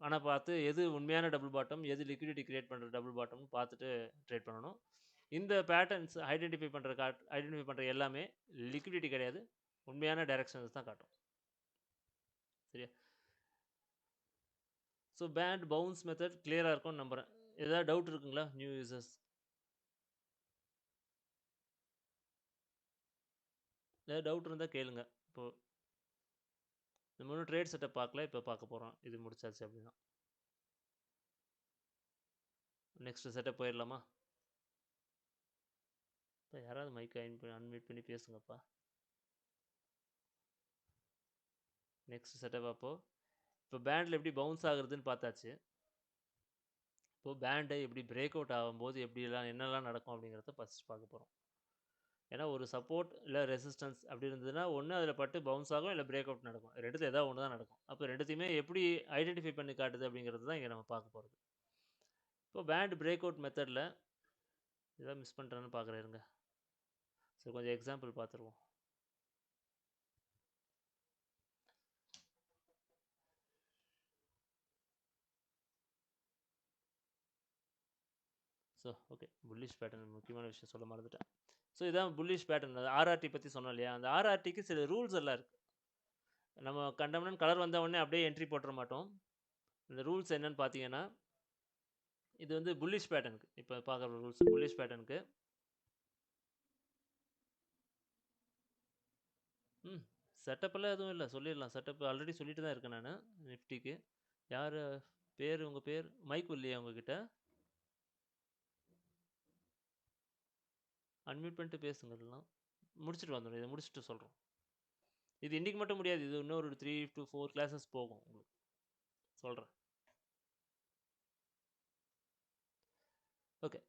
ஆனால் பார்த்து எது உண்மையான டபுள் பாட்டம், எது லிக்விடிட்டி கிரியேட் பண்ணுற டபுள் பாட்டம்னு பார்த்துட்டு ட்ரேட் பண்ணணும். இந்த பேட்டர்ன்ஸ் ஐடென்டிஃபை பண்ணுற எல்லாமே லிக்விடிட்டி கிடையாது, உண்மையான டைரக்ஷன்ஸ் தான் காட்டும், சரியா? ஸோ பேண்ட் பவுன்ஸ் மெத்தட் கிளியராக இருக்கும்னு நம்புகிறேன். ஏதாவது டவுட் இருக்குங்களா நியூ யூசர்ஸ்? ஏதாவது டவுட் இருந்தால் கேளுங்க. இப்போது நம்ம இன்னும் ட்ரேட் செட்டப் பார்க்கல, இப்போ பார்க்க போகிறோம், இது முடிச்சாச்சு அப்படின்னா. நெக்ஸ்ட் செட்டப் போயிடலாமா? இப்போ யாராவது மைக்கை அன்மியூட் பண்ணி பேசுங்கப்பா. நெக்ஸ்ட் செட்டப் அப்போது இப்போ பேண்டில் எப்படி பவுன்ஸ் ஆகுறதுன்னு பார்த்தாச்சு. இப்போது பேண்டை எப்படி பிரேக் அவுட் ஆகும்போது எப்படிலாம் என்னெல்லாம் நடக்கும் அப்படிங்கிறத ஃபஸ்ட் பார்க்க போகிறோம். ஏன்னா ஒரு சப்போர்ட் இல்லை ரெசிஸ்டன்ஸ் அப்படி இருந்ததுன்னா ஒன்று அதில் பட்டு பவுன்ஸ் ஆகும், இல்லை பிரேக் அவுட் நடக்கும், ரெண்டுத்தில் ஏதாவது ஒன்று தான் நடக்கும். அப்போ ரெண்டுத்தையுமே எப்படி ஐடென்டிஃபை பண்ணி காட்டுது அப்படிங்கிறது தான் இங்கே நம்ம பார்க்க போகிறது. இப்போ பேண்ட் பிரேக் அவுட் மெத்தடில் ஏதாவது மிஸ் பண்ணுறேன்னு பார்க்குறேன் இருங்க. ஸோ கொஞ்சம் எக்ஸாம்பிள் பார்த்துருவோம். ஸோ ஓகே, புல்லிஷ் பேட்டர்ன் முக்கியமான விஷயம் சொல்ல மறந்துட்டேன். ஸோ இதான் புல்லிஷ் பேட்டர்ன். ஆர்ஆர்டி பற்றி சொன்னோம் இல்லையா, அந்த ஆர்ஆர்டிக்கு சில ரூல்ஸ் எல்லாம் இருக்குது. நம்ம கண்டமனன் கலர் வந்த உடனே அப்படியே என்ட்ரி போட்டுற மாட்டோம். இந்த ரூல்ஸ் என்னன்னு பார்த்தீங்கன்னா, இது வந்து புல்லிஷ் பேட்டர்னுக்கு இப்போ பார்க்குற ரூல்ஸ். புல்லிஷ் பேட்டர்னுக்கு செட்டப்பெல்லாம் எதுவும் இல்லை, சொல்லிடலாம். செட்டப் ஆல்ரெடி சொல்லிட்டு தான் இருக்கேன் நான் நிஃப்டிக்கு. யார் பேர் உங்க பேர் மைக் இல்லையா உங்ககிட்ட? அன்மியூட் பண்ணிட்டு பேசுங்க. இல்லைனா முடிச்சுட்டு வந்துடும். இதை முடிச்சுட்டு சொல்கிறோம். இது இன்னைக்கு மட்டும் முடியாது. இது இன்னொரு 3 to 4 கிளாஸஸ் போகும் உங்களுக்கு சொல்கிறேன். ஓகே.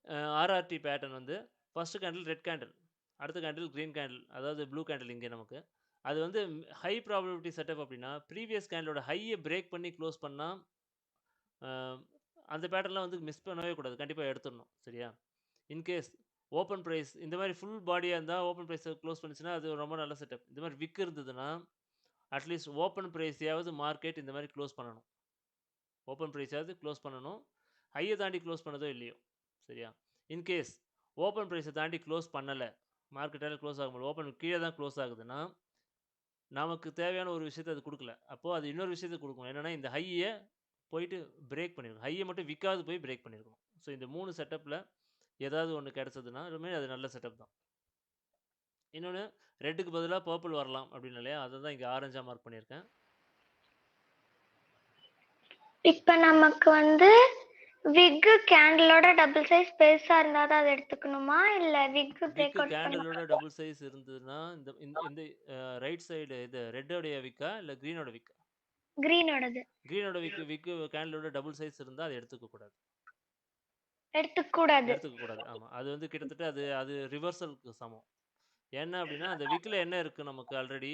ஆர்ஆர்டி பேட்டர்ன் வந்து ஃபர்ஸ்ட் கேண்டில் ரெட் கேண்டில், அடுத்த கேண்டில் க்ரீன் கேண்டில், அதாவது ப்ளூ கேண்டில் இங்கே நமக்கு. அது வந்து ஹை ப்ராபபிலிட்டி செட்டப் அப்படின்னா ப்ரீவியஸ் கேண்டிலோட ஹையை பிரேக் பண்ணி க்ளோஸ் பண்ணால் அந்த பேட்டர்லாம் வந்து மிஸ் பண்ணவே கூடாது, கண்டிப்பாக எடுத்துடணும். சரியா? இன்கேஸ் ஓப்பன் ப்ரைஸ் இந்த மாதிரி ஃபுல் பாடியாக இருந்தால் ஓப்பன் ப்ரைஸை க்ளோஸ் பண்ணிச்சுன்னா அது ரொம்ப நல்ல செட்டப். இந்த மாதிரி விக் இருந்ததுன்னா அட்லீஸ்ட் ஓப்பன் ப்ரைஸையாவது மார்க்கெட் இந்த மாதிரி க்ளோஸ் பண்ணணும். ஓப்பன் ப்ரைஸாவது க்ளோஸ் பண்ணணும், ஹையை தாண்டி க்ளோஸ் பண்ணதோ இல்லையோ. சரியா? இன்கேஸ் ஓப்பன் ப்ரைஸை தாண்டி க்ளோஸ் பண்ணலை, மார்க்கெட்டால் க்ளோஸ் ஆக முடியல, ஓப்பன் கீழே தான் க்ளோஸ் ஆகுதுன்னா நமக்கு தேவையான ஒரு விஷயத்தை அது கொடுக்கல. அப்போது அது இன்னொரு விஷயத்தை கொடுக்கணும். என்னென்னா இந்த ஹையை போயிட்டு பிரேக் பண்ணிருக்கணும், ஹையை மட்டும் விற்காது போய் பிரேக் பண்ணியிருக்கணும். ஸோ இந்த 3 செட்டப்பில் ஏதாவது ஒன்று கிடச்சதுன்னா அது நல்ல செட்டப் தான். இன்னொன்று ரெட்டுக்கு பதிலாக பர்பிள் வரலாம் அப்படின்னு இல்லையா, அதை தான் இங்கே ஆரஞ்சாக மார்க் பண்ணியிருக்கேன். இப்ப நமக்கு வந்து விக் கேண்டிலோட டபுள் சைஸ் பெருசா இருந்தா தான் அதை எடுத்துக்கணுமா இல்ல விக் பிரேக் அவுட் கேண்டிலோட டபுள் சைஸ் இருந்ததுன்னா இந்த ரைட் சைடு இது ரெட்டோடைய விக்கா இல்லை க்ரீனோட விக்கா? கிரீனோடது. க்ரீனோட விக்கு கேண்டிலோட டபுள் சைஸ் இருந்தால் அதை எடுத்துக்க கூடாது. எடுத்துக்க கூடாது. ஆமாம், அது வந்து கிட்டத்தட்ட அது ரிவர்சலுக்கு சமம். என்ன அப்படின்னா அந்த விக்கில் என்ன இருக்குது நமக்கு ஆல்ரெடி,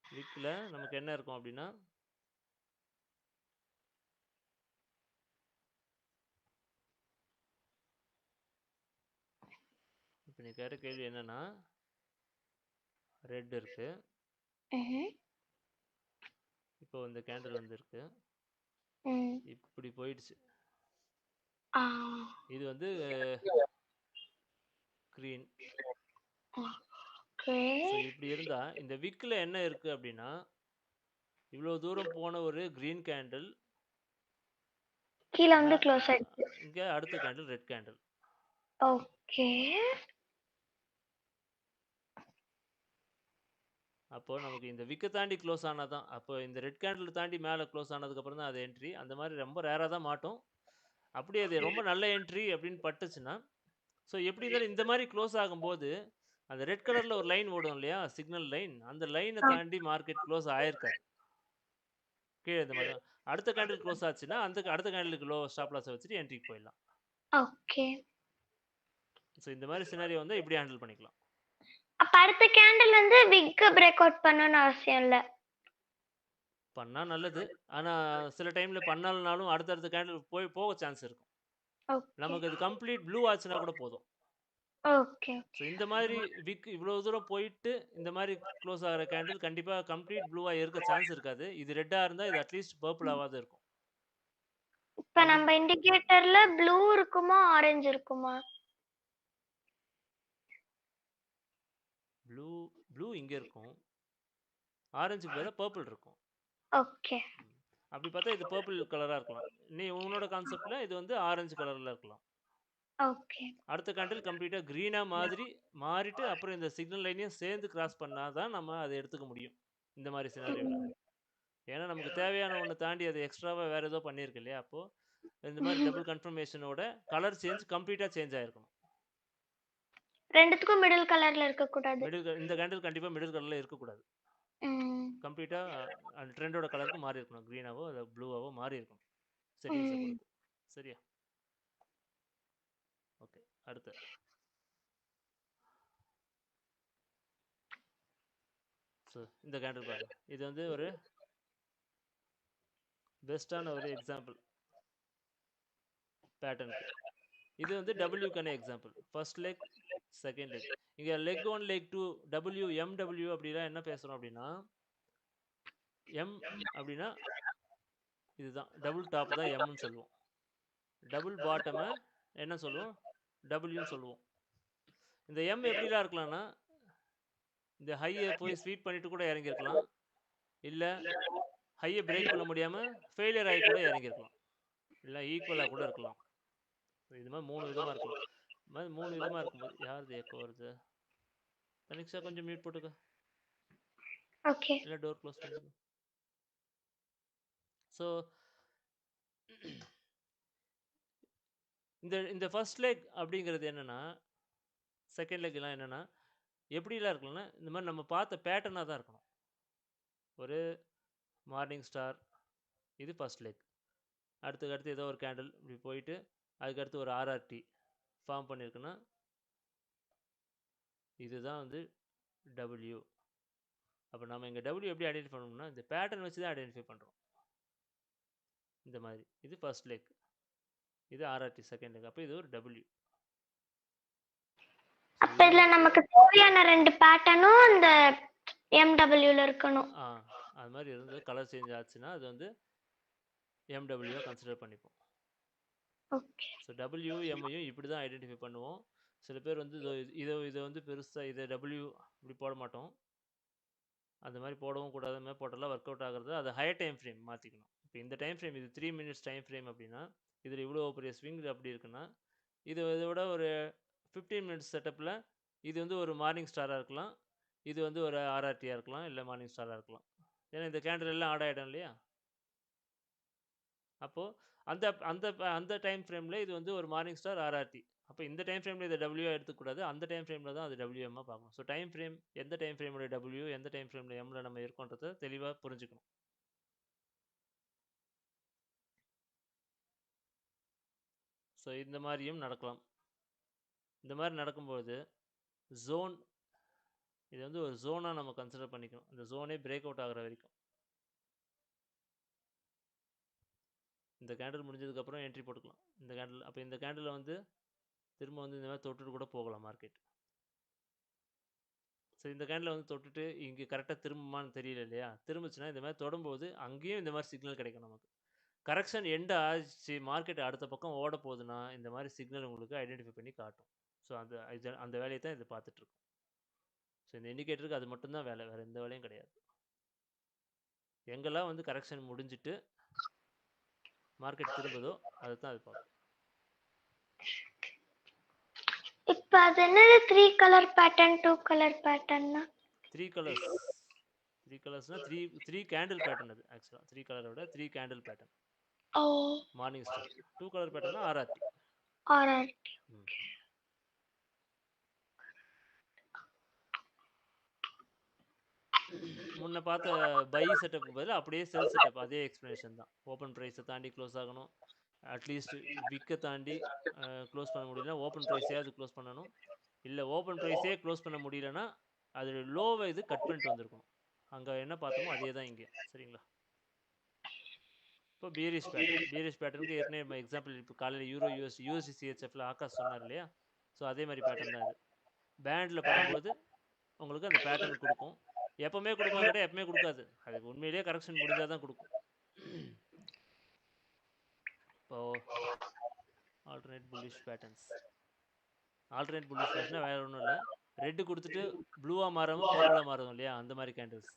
விக்கில் நமக்கு என்ன இருக்கும் அப்படின்னா இப்போ நீ கேட்ட கேள்வி என்னன்னா ரெட் இருக்கு, இப்போ இந்த கேண்டில் வந்து இருக்கு, இப்படி போயிடுச்சு. இது வந்து க்ரீன். இப்படி இருந்தா இந்த விக்கில் என்ன இருக்கு அப்படின்னா இவ்வளோ தூரம் போன ஒரு க்ரீன் கேண்டில் கீழே வந்து க்ளோஸ் ஆயிடுச்சு. இங்கே அடுத்த கேண்டில் ரெட் கேண்டில். ஓகே. அப்போ நமக்கு இந்த விக்கை தாண்டி க்ளோஸ் ஆனாதான், அப்போ இந்த ரெட் கேண்டில் தாண்டி மேலே க்ளோஸ் ஆனதுக்கப்புறம் தான் அது என்ட்ரி. அந்த மாதிரி ரொம்ப ரேராக தான் மாட்டோம். அப்படி அது ரொம்ப நல்ல என்ட்ரி அப்படின்னு பட்டுச்சுன்னா, ஸோ எப்படி இருந்தாலும் இந்த மாதிரி க்ளோஸ் ஆகும்போது அந்த ரெட் கலரில் ஒரு லைன் ஓடும் இல்லையா, சிக்னல் லைன், அந்த லைனை தாண்டி மார்க்கெட் க்ளோஸ் ஆயிருக்காது. கீழே இந்த மாதிரி தான் அடுத்த கேண்டில் க்ளோஸ் ஆச்சுன்னா அடுத்த கேண்டிலுக்கு லோ ஸ்டாப் லாஸை வச்சுட்டு என்ட்ரிக்கு போயிடலாம். ஓகே. ஸோ இந்த மாதிரி சினாரியோ வந்து இப்படி ஹேண்டில் பண்ணிக்கலாம். அப்ப அடுத்த கேண்டில் வந்து விக் பிரேக் அவுட் பண்ணனும் அவசியம் இல்ல. பண்ணா நல்லது, ஆனா சில டைம்ல பண்ணலனாலும் அடுத்த கேண்டில் போக சான்ஸ் இருக்கும். நமக்கு அது கம்ப்ளீட் ப்ளூ ஆச்சுன்னா கூட போதும். ஓகே. ஸோ இந்த மாதிரி விக் இவ்வளவு தூரம் போயிட்டு இந்த மாதிரி க்ளோஸ் ஆகிற கேண்டில் கண்டிப்பா கம்ப்ளீட் ப்ளூவா இருக்க சான்ஸ் இருக்காது. இது ரெட்டா இருந்தா இது அட்லீஸ்ட் பர்பிளாவாவது இருக்கும். இப்ப நம்ம இண்டிகேட்டர்ல ப்ளூ இருக்குமா ஆரஞ்சு இருக்குமா? ப்ளூ இங்க இருக்கும், ஆரஞ்சுக்கு பதிலா பர்பிள் இருக்கும். ஓகே. அப்படி பார்த்தா இது பர்பிள் கலரா இருக்கலாம். நீ உன்னோட கான்செப்ட்ல இது வந்து ஆரஞ்சு கலர்ல இருக்கலாம். ஓகே. அடுத்த கேண்டில் கம்ப்ளீட்டா கிரீனா மாதிரி மாறிட்டு அப்புறம் இந்த சிக்னல் லைனையும் சேர்ந்து கிராஸ் பண்ணாதான் நம்ம அதை எடுத்துக்க முடியும் இந்த மாதிரி சினாரியோல. ஏன்னா நமக்கு தேவையான ஒன்று தாண்டி அது எக்ஸ்ட்ராவா வேற ஏதோ பண்ணியிருக்கு இல்லையா, அப்போ இந்த மாதிரி டபுள் கன்ஃபர்மேஷனோட கலர் கம்ப்ளீட்டா சேஞ்ச் ஆயிருக்கணும். ரெண்டுத்துக்கும் மிடில் கலர்ல இருக்க கூடாது. இந்த கேண்டில் கண்டிப்பா மிடில் கலர்ல இருக்க கூடாது. கம்ப்ளீட்டா அந்த ட்ரெண்டோட கலருக்கு மாறி இருக்கணும், கிரீனாவோ இல்லை ப்ளூவாவோ மாறி இருக்கணும் செட்டிங்ஸை பொறுத்து. சரியா? ஓகே. அடுத்து ஸோ இந்த கேண்டில் பாருங்க, இது வந்து ஒரு பெஸ்டான ஒரு எக்ஸாம்பிள் பேட்டர்னுக்கு. இது வந்து டபிள்யூக்கான example. First leg, second leg. இங்கே லெக் 1 லெக் 2 டபிள்யூ எம்டபிள்யூ அப்படிலாம் என்ன பேசுகிறோம் அப்படின்னா, எம் அப்படின்னா இதுதான் டபுள் டாப் தான் எம்னு சொல்லுவோம், டபுள் பாட்டமை என்ன சொல்லுவோம் டபிள்யூன்னு சொல்லுவோம். இந்த எம் எப்படிலாம் இருக்கலாம்னா இந்த ஹையை போய் ஸ்வீப் பண்ணிட்டு கூட இறங்கியிருக்கலாம், இல்லை ஹையை பிரேக் பண்ண முடியாமல் ஃபெயிலியர் ஆகி கூட இறங்கியிருக்கலாம், இல்லை ஈக்குவலாக கூட இருக்கலாம். இது மாதிரி 3 விதமாக இருக்கலாம். இது மாதிரி 3 விதமாக இருக்கும்போது யாருது எக்கோ வருது? தனிக்ஷா கொஞ்சம் மியூட் போட்டுக்க, ஓகே. இல்லை டோர் க்ளோஸ் பண்ணிடுங்க. ஸோ இந்த ஃபர்ஸ்ட் லெக் அப்படிங்கிறது என்னன்னா, செகண்ட் லெக்லாம் என்னன்னா எப்படிலாம் இருக்கணும்னா இந்த மாதிரி நம்ம பார்த்த பேட்டர்னாக தான் இருக்கணும். ஒரு மார்னிங் ஸ்டார், இது ஃபர்ஸ்ட் லெக். அடுத்து ஏதோ ஒரு கேண்டில் இப்படி போயிட்டு அதுக்கடுத்து ஒரு ஆர்ஆர்டி ஃபார்ம் பண்ணியிருக்குன்னா இதுதான் வந்து டபிள்யூ. அப்போ நம்ம இங்கே டபிள்யூ எப்படி ஐடென்டிஃபை பண்ணணும்னா இந்த பேட்டர்ன் வச்சு தான் ஐடென்டிஃபை பண்ணுறோம். இந்த மாதிரி இது ஃபர்ஸ்ட் லெக், இது ஆர்ஆர்டி செகண்ட் லெக். அப்போ இது ஒரு டபிள்யூ. அப்ப இதுல நமக்கு தேவையான 2 பேட்டர்னும் அந்த எம்டபிள்யூல இருக்கணும். அது மாதிரி இருந்து கலர் சேஞ்ச் ஆச்சுன்னா அது வந்து எம்டபிள்யூ கன்சிடர் பண்ணிப்போம். ஓகே. ஸோ டபிள்யூ எம்ஐயும் இப்படி தான் ஐடென்டிஃபை பண்ணுவோம். சில பேர் வந்து இதை வந்து பெருசாக இதை டபிள்யூ இப்படி போட மாட்டோம். அந்த மாதிரி போடவும் கூடாது. மாதிரி போட்டாலாம் ஒர்க் அவுட் ஆகிறது. அது ஹையர் டைம் ஃப்ரேம் மாற்றிக்கணும். இப்போ இந்த டைம் ஃப்ரேம் இது 3 minutes டைம் ஃப்ரேம் அப்படின்னா இதில் இவ்வளோ பெரிய ஸ்விங் அப்படி இருக்குன்னா இதை விட ஒரு 15 minutes செட்டப்பில் இது வந்து ஒரு மார்னிங் ஸ்டாராக இருக்கலாம், இது வந்து ஒரு ஆர்ஆர்டியாக இருக்கலாம், இல்லை மார்னிங் ஸ்டாராக இருக்கலாம். ஏன்னா இந்த கேண்டில் எல்லாம் ஆட் ஆகிடும் இல்லையா. அப்போது அந்த அந்த அந்த டைம் ஃப்ரேமில் இது வந்து ஒரு மார்னிங் ஸ்டார் ஆர்ஆர்டி. அப்போ இந்த டைம் ஃப்ரேமில் இதை டபிள்யூ எடுத்துக்கூடாது, அந்த டைம் ஃப்ரேமில் தான் அது டபிள்யூஎம்மாக பார்க்கணும். ஸோ டைம் ஃப்ரேம் எந்த டைம் ஃப்ரேமோட டபிள்யூ எந்த டைம் ஃப்ரேமில் எம்மில் நம்ம இருக்கோன்றதை தெளிவாக புரிஞ்சுக்கணும். ஸோ இந்த மாதிரியும் நடக்கலாம். இந்த மாதிரி நடக்கும்போது ஜோன், இது வந்து ஒரு ஜோனாக நம்ம கன்சிடர் பண்ணிக்கணும். இந்த ஜோனே பிரேக் அவுட் ஆகிற வரைக்கும். இந்த கேண்டில் முடிஞ்சதுக்கப்புறம் என்ட்ரி போட்டுக்கலாம் இந்த கேண்டில். அப்போ இந்த கேண்டில் வந்து திரும்ப வந்து இந்த மாதிரி தொட்டுட்டு கூட போகலாம் மார்க்கெட். ஸோ இந்த கேண்டில் வந்து தொட்டுட்டு இங்கே கரெக்டாக திரும்புமான்னு தெரியல இல்லையா. திரும்பிச்சுன்னா இந்த மாதிரி தொடும்போது அங்கேயும் இந்த மாதிரி சிக்னல் கிடைக்கும் நமக்கு. கரெக்ஷன் எண்ட் ஆச்சு, மார்க்கெட் அடுத்த பக்கம் ஓட போகுதுன்னா இந்த மாதிரி சிக்னல் உங்களுக்கு ஐடென்டிஃபை பண்ணி காட்டும். ஸோ அந்த வேலையை தான் இது பார்த்துட்ருக்கோம். ஸோ இந்த இண்டிகேட்டருக்கு அது மட்டும்தான் வேலை, வேறு எந்த வேலையும் கிடையாது. எங்கெல்லாம் வந்து கரெக்ஷன் முடிஞ்சிட்டு மார்க்கெட் திரும்புதோ அதை தான் அது பார்க்கும். இப்போ அது என்னது 3 கலர் பேட்டர்ன் 2 கலர் பேட்டர்ன்னா? 3 கலர்ஸ்னா 3 கேண்டில் பேட்டர்ன். அது ஆக்சுவலாக 3 கலரோட 3 கேண்டில் பேட்டர்ன். ஓ, மார்னிங் ஸ்டார். 2 கலர் பேட்டர்னா ஆர்ஆர்டி. ஆர்ஆர்டி. முன்ன பார்த்த பை செட்டப் பதில் அப்படியே செல் செட்டப், அதே எக்ஸ்பிளனேஷன் தான். ஓப்பன் ப்ரைஸை தாண்டி க்ளோஸ் ஆகணும், அட்லீஸ்ட் விக்கை தாண்டி க்ளோஸ் பண்ண முடியலன்னா ஓப்பன் ப்ரைஸையாவது க்ளோஸ் பண்ணணும். இல்லை ஓப்பன் ப்ரைஸே க்ளோஸ் பண்ண முடியலன்னா அது லோவை இது கட் பண்ணிட்டு வந்திருக்கணும். அங்கே என்ன பார்த்தோமோ அதே தான் இங்கே. சரிங்களா. இப்போ பியரிஷ் பேட்டர்னுக்கு ஏற்கனவே நம்ம எக்ஸாம்பிள் இப்போ காலையில் யூஎஸ்டி சிஹெச்எஃப்ல ஆகாஷ் சொன்னார் இல்லையா. ஸோ அதே மாதிரி பேட்டர்ன் தான் இது. பேண்டில் பண்ணும்போது உங்களுக்கு அந்த பேட்டர்ன் கொடுக்கும். எப்பவுமே கொடுக்கும் கேட்டால் எப்பவுமே கொடுக்காது. அதுக்கு உண்மையிலேயே கரெக்ஷன் முடிஞ்சால் தான் கொடுக்கும். இப்போ ஆல்டர்னேட் புல்லிஷ் பேட்டர்ன்ஸ் வேறு ஒன்றும் இல்லை, ரெட்டு கொடுத்துட்டு ப்ளூவாக மாறாமல் பர்பிளாக மாறும் இல்லையா, அந்த மாதிரி கேண்டில்ஸ்.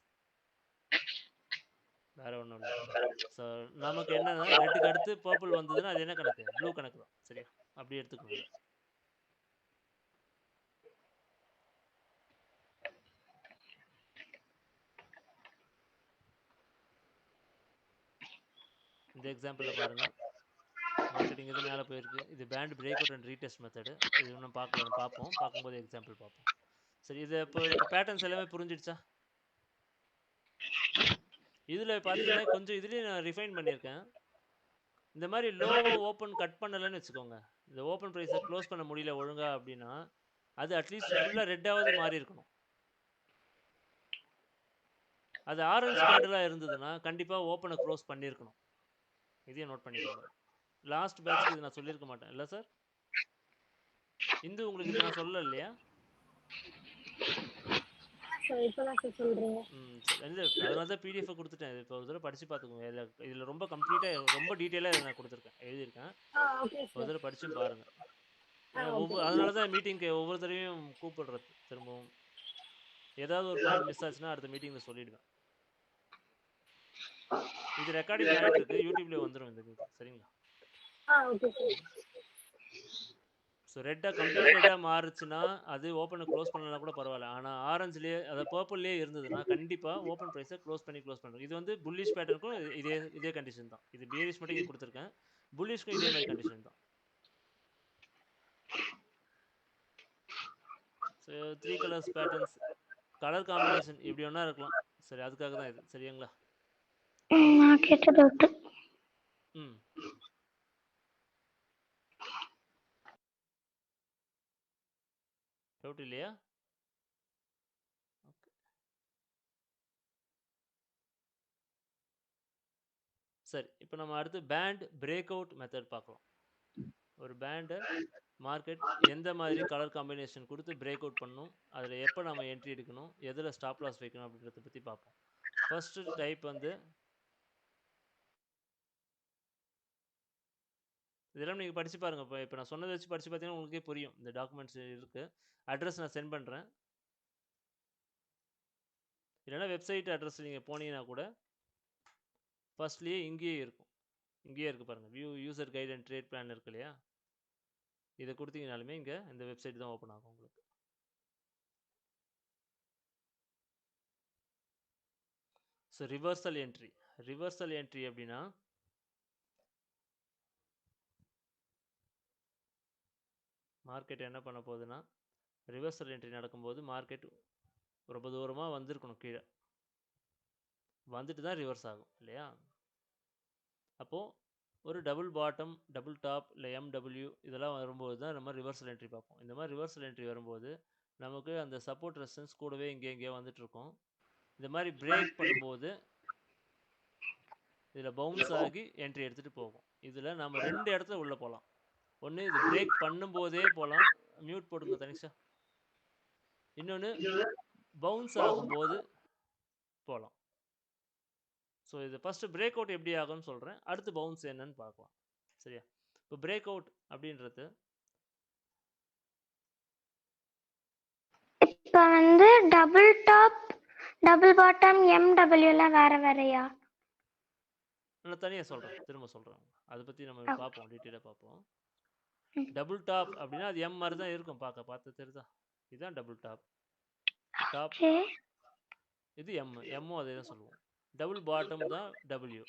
வேற ஒன்றும் இல்லை. ஸோ நமக்கு என்னன்னா ரெட்டுக்கு அடுத்து பர்பிள் வந்ததுன்னா அது என்ன கணக்கு, ப்ளூ கணக்கு தான். சரியா, அப்படி எடுத்துக்கணும். இந்த எக்ஸாம்பிளில் பாருங்கள், மார்க்கெட்டிங் இது மேலே போயிருக்கு. இது band break out and retest method. இது இன்னும் பார்ப்போம், பார்க்கும்போது எக்ஸாம்பிள் பார்ப்போம். சரி, இது இப்போ பேட்டர்ன்ஸ் எல்லாமே புரிஞ்சிடுச்சா? இதில் பார்த்தீங்கன்னா கொஞ்சம் இதுலேயே நான் ரிஃபைன் பண்ணியிருக்கேன். இந்த மாதிரி லோவை ஓப்பன் கட் பண்ணலைன்னு வச்சுக்கோங்க, இந்த ஓப்பன் ப்ரைஸை க்ளோஸ் பண்ண முடியல ஒழுங்கா அப்படின்னா அது அட்லீஸ்ட் ஃபுல்லாக ரெட்டாவது மாறி இருக்கணும். அது ஆரஞ்சு கேண்டிலாக இருந்ததுன்னா கண்டிப்பாக ஓப்பனை க்ளோஸ் பண்ணியிருக்கணும். இதையும் நோட் பண்ணிக்கோங்க. லாஸ்ட் பேட்ச்க்கு இது நான் சொல்லியிருக்க மாட்டேன் இல்லை சார். இந்து உங்களுக்கு இது நான் சொல்லலை இல்லையா? அதனால தான் பிடிஎஃப் கொடுத்துட்டேன். இப்போ ஒரு தடவை படித்து பார்த்துக்கோங்க. இதில் ரொம்ப கம்ப்ளீட்டாக ரொம்ப டீட்டெயிலாக நான் கொடுத்துருக்கேன், எழுதியிருக்கேன். ஒரு தடவை படிச்சும் பாருங்கள். அதனால தான் மீட்டிங்க்கு ஒவ்வொரு தடவையும் கூப்பிடுறது. திரும்பவும் ஏதாவது ஒரு பாயிண்ட் மிஸ் ஆச்சுன்னா அடுத்த மீட்டிங்கில் சொல்லிவிடுவேன். இது ரெக்கார்டிங் ஆகிட்டு இருக்கு, யூடியூப்லேயே வந்துடும் இந்த மீட்டிங். சரிங்களா. ஸோ ரெட்டாக கம்ப்ளீட் ரெட்டாக மாறுச்சுன்னா அது ஓப்பனை க்ளோஸ் பண்ணலாம் கூட பரவாயில்ல. ஆனால் ஆரஞ்சுலேயே அதாவது பர்பிள்லேயே இருந்ததுன்னா கண்டிப்பாக ஓப்பன் ப்ரைஸை க்ளோஸ் பண்ணுறோம். இது வந்து புல்லிஷ் பேட்டர்னுக்கும் இதே கண்டிஷன் தான். இது பியரிஷ் மட்டும் இங்கே கொடுத்துருக்கேன். புல்லிஷ்க்கும் இதே மாதிரி கண்டிஷன் தான். So 3 colours patterns colour combination எப்படி வேணா இருக்கலாம். சரி, அதுக்காக தான் இது. சரிங்களா? நான் கேட்ட டவுட். ம் டவுட் இல்லையா? ஓகே, சரி. இப்போ நம்ம அடுத்து பேண்ட் பிரேக் அவுட் மெத்தட் பார்க்கலாம். ஒரு பேண்டை மார்க்கெட் எந்த மாதிரி கலர் காம்பினேஷன் கொடுத்து பிரேக் அவுட் பண்ணணும், அதில் எப்போ நம்ம என்ட்ரி எடுக்கணும், எதில் ஸ்டாப் லாஸ் வைக்கணும் அப்படின்றத பற்றி பார்ப்போம். ஃபர்ஸ்ட் டைப் வந்து இதெல்லாம் நீங்கள் படித்து பாருங்கள். இப்போ நான் சொன்னதை வச்சு படித்து பார்த்தீங்கன்னா உங்களுக்கே புரியும். இந்த டாக்குமெண்ட்ஸ் இருக்குது. அட்ரஸ் நான் சென்ட் பண்ணுறேன். இல்லைன்னா வெப்சைட் அட்ரஸ் நீங்கள் போனீங்கன்னா கூட ஃபர்ஸ்ட்லேயே இங்கேயே இருக்கும். இங்கேயே இருக்குது பாருங்கள். View user guide and trade plan இருக்கு இல்லையா? இதை கொடுத்தீங்கனாலுமே இங்கே இந்த வெப்சைட் தான் ஓப்பன் ஆகும் உங்களுக்கு. ஸோ ரிவர்சல் என்ட்ரி அப்படின்னா மார்க்கெட் என்ன பண்ண போகுதுன்னா, ரிவர்சல் என்ட்ரி நடக்கும்போது மார்க்கெட் ரொம்ப தூரமாக வந்திருக்கணும், கீழே வந்துட்டு தான் ரிவர்ஸ் ஆகும் இல்லையா? அப்போது ஒரு டபுள் பாட்டம், டபுள் டாப், இல்லை எம்டபிள்யூ இதெல்லாம் வரும்போது தான் நம்ம ரிவர்சல் என்ட்ரி பார்ப்போம். இந்த மாதிரி ரிவர்சல் என்ட்ரி வரும்போது நமக்கு அந்த சப்போர்ட் ரெசிஸ்டன்ஸ் கூடவே இங்கே வந்துட்டுருக்கோம். இந்த மாதிரி பிரேக் பண்ணும்போது இதில் பவுன்ஸ் ஆகி என்ட்ரி எடுத்துகிட்டு போகும். இதில் நம்ம 2 இடத்துல உள்ளே போகலாம். ஒன்று இது பிரேக் பண்ணும்போதே போகலாம். மியூட் போடுங்க தனிஷா. இன்னொன்று பவுன்ஸ் ஆகும்போது போகலாம். ஸோ இது ஃபஸ்ட்டு பிரேக் அவுட் எப்படி ஆகும்னு சொல்கிறேன். அடுத்து பவுன்ஸ் என்னன்னு பார்க்கலாம். சரியா? இப்போ பிரேக் அவுட் அப்படின்றது இப்போ வந்து டபுள் டாப், டபுள் பாட்டம், எம்டபிள்யூலாம் வேற வேறயா? நான் தனியாக சொல்கிறேன், திரும்ப சொல்கிறேன். அதை பற்றி நம்ம Okay. பார்ப்போம், டீட்டெயிலாக பார்ப்போம். டபுள் டாப் அப்படின்னா அது எம் மாதிரி தான் இருக்கும். பார்த்து தெரியுதா? இதுதான் டபுள் டாப். Top Okay. இது எம்மும் அதே தான் சொல்லுவோம். டபுள் பாட்டம் தான் டபிள்யூ.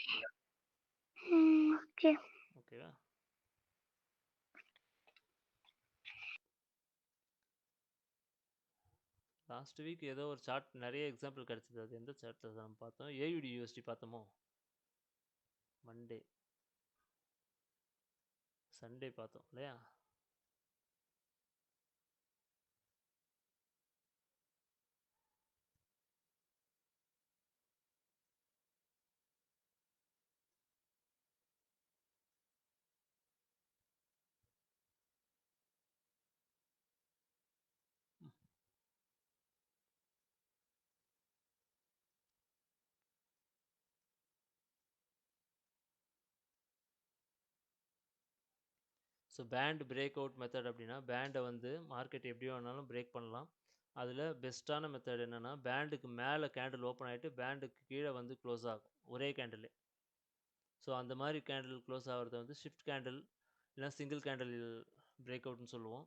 Okay. ஓகேவா? லாஸ்ட் வீக் ஏதோ ஒரு சார்ட் நிறைய எக்ஸாம்பிள் கிடச்சிது. அது எந்த சார்ட்டில் நம்ம பார்த்தோம்? ஏயுடி யூஎஸ்டி பார்த்தோமோ? சண்டே பார்த்தோம் இல்லையா? So band break out method அப்படின்னா பேண்டை வந்து மார்க்கெட் எப்படி வேணாலும் பிரேக் பண்ணலாம். அதில் பெஸ்ட்டான மெத்தட் என்னென்னா பேண்டுக்கு மேலே கேண்டில் ஓப்பன் ஆகிட்டு பேண்டுக்கு கீழே வந்து க்ளோஸ் ஆகும் ஒரே கேண்டில். ஸோ அந்த மாதிரி கேண்டில் க்ளோஸ் ஆகிறது வந்து ஷிஃப்ட் கேண்டில் இல்லைனா சிங்கிள் கேண்டில் பிரேக் அவுட்னு சொல்லுவோம்.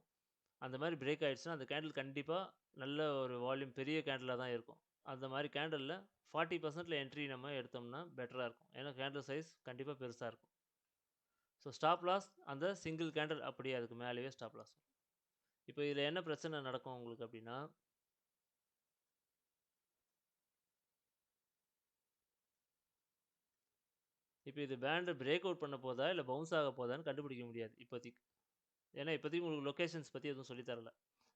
அந்த மாதிரி பிரேக் ஆகிடுச்சுன்னா அந்த கேண்டில் கண்டிப்பாக நல்ல ஒரு வால்யூம் பெரிய கேண்டிலாக தான் இருக்கும். அந்த மாதிரி கேண்டலில் 40% என்ட்ரி நம்ம எடுத்தோம்னா பெட்டராக இருக்கும். ஏன்னா கேண்டில் சைஸ் கண்டிப்பாக பெருசாக இருக்கும். ஸோ ஸ்டாப் லாஸ் அந்த சிங்கிள் கேண்டில் அப்படியே அதுக்கு மேலேயே ஸ்டாப் லாஸ். இப்போ இதில் என்ன பிரச்சனை நடக்கும் உங்களுக்கு அப்படின்னா, இப்போ இது பேண்டை பிரேக் அவுட் பண்ண போதா இல்லை பவுன்ஸ் ஆக போதான்னு கண்டுபிடிக்க முடியாது இப்போதைக்கு. ஏன்னா இப்போதைக்கு உங்களுக்கு லொக்கேஷன்ஸ் பற்றி எதுவும் சொல்லித்தரல.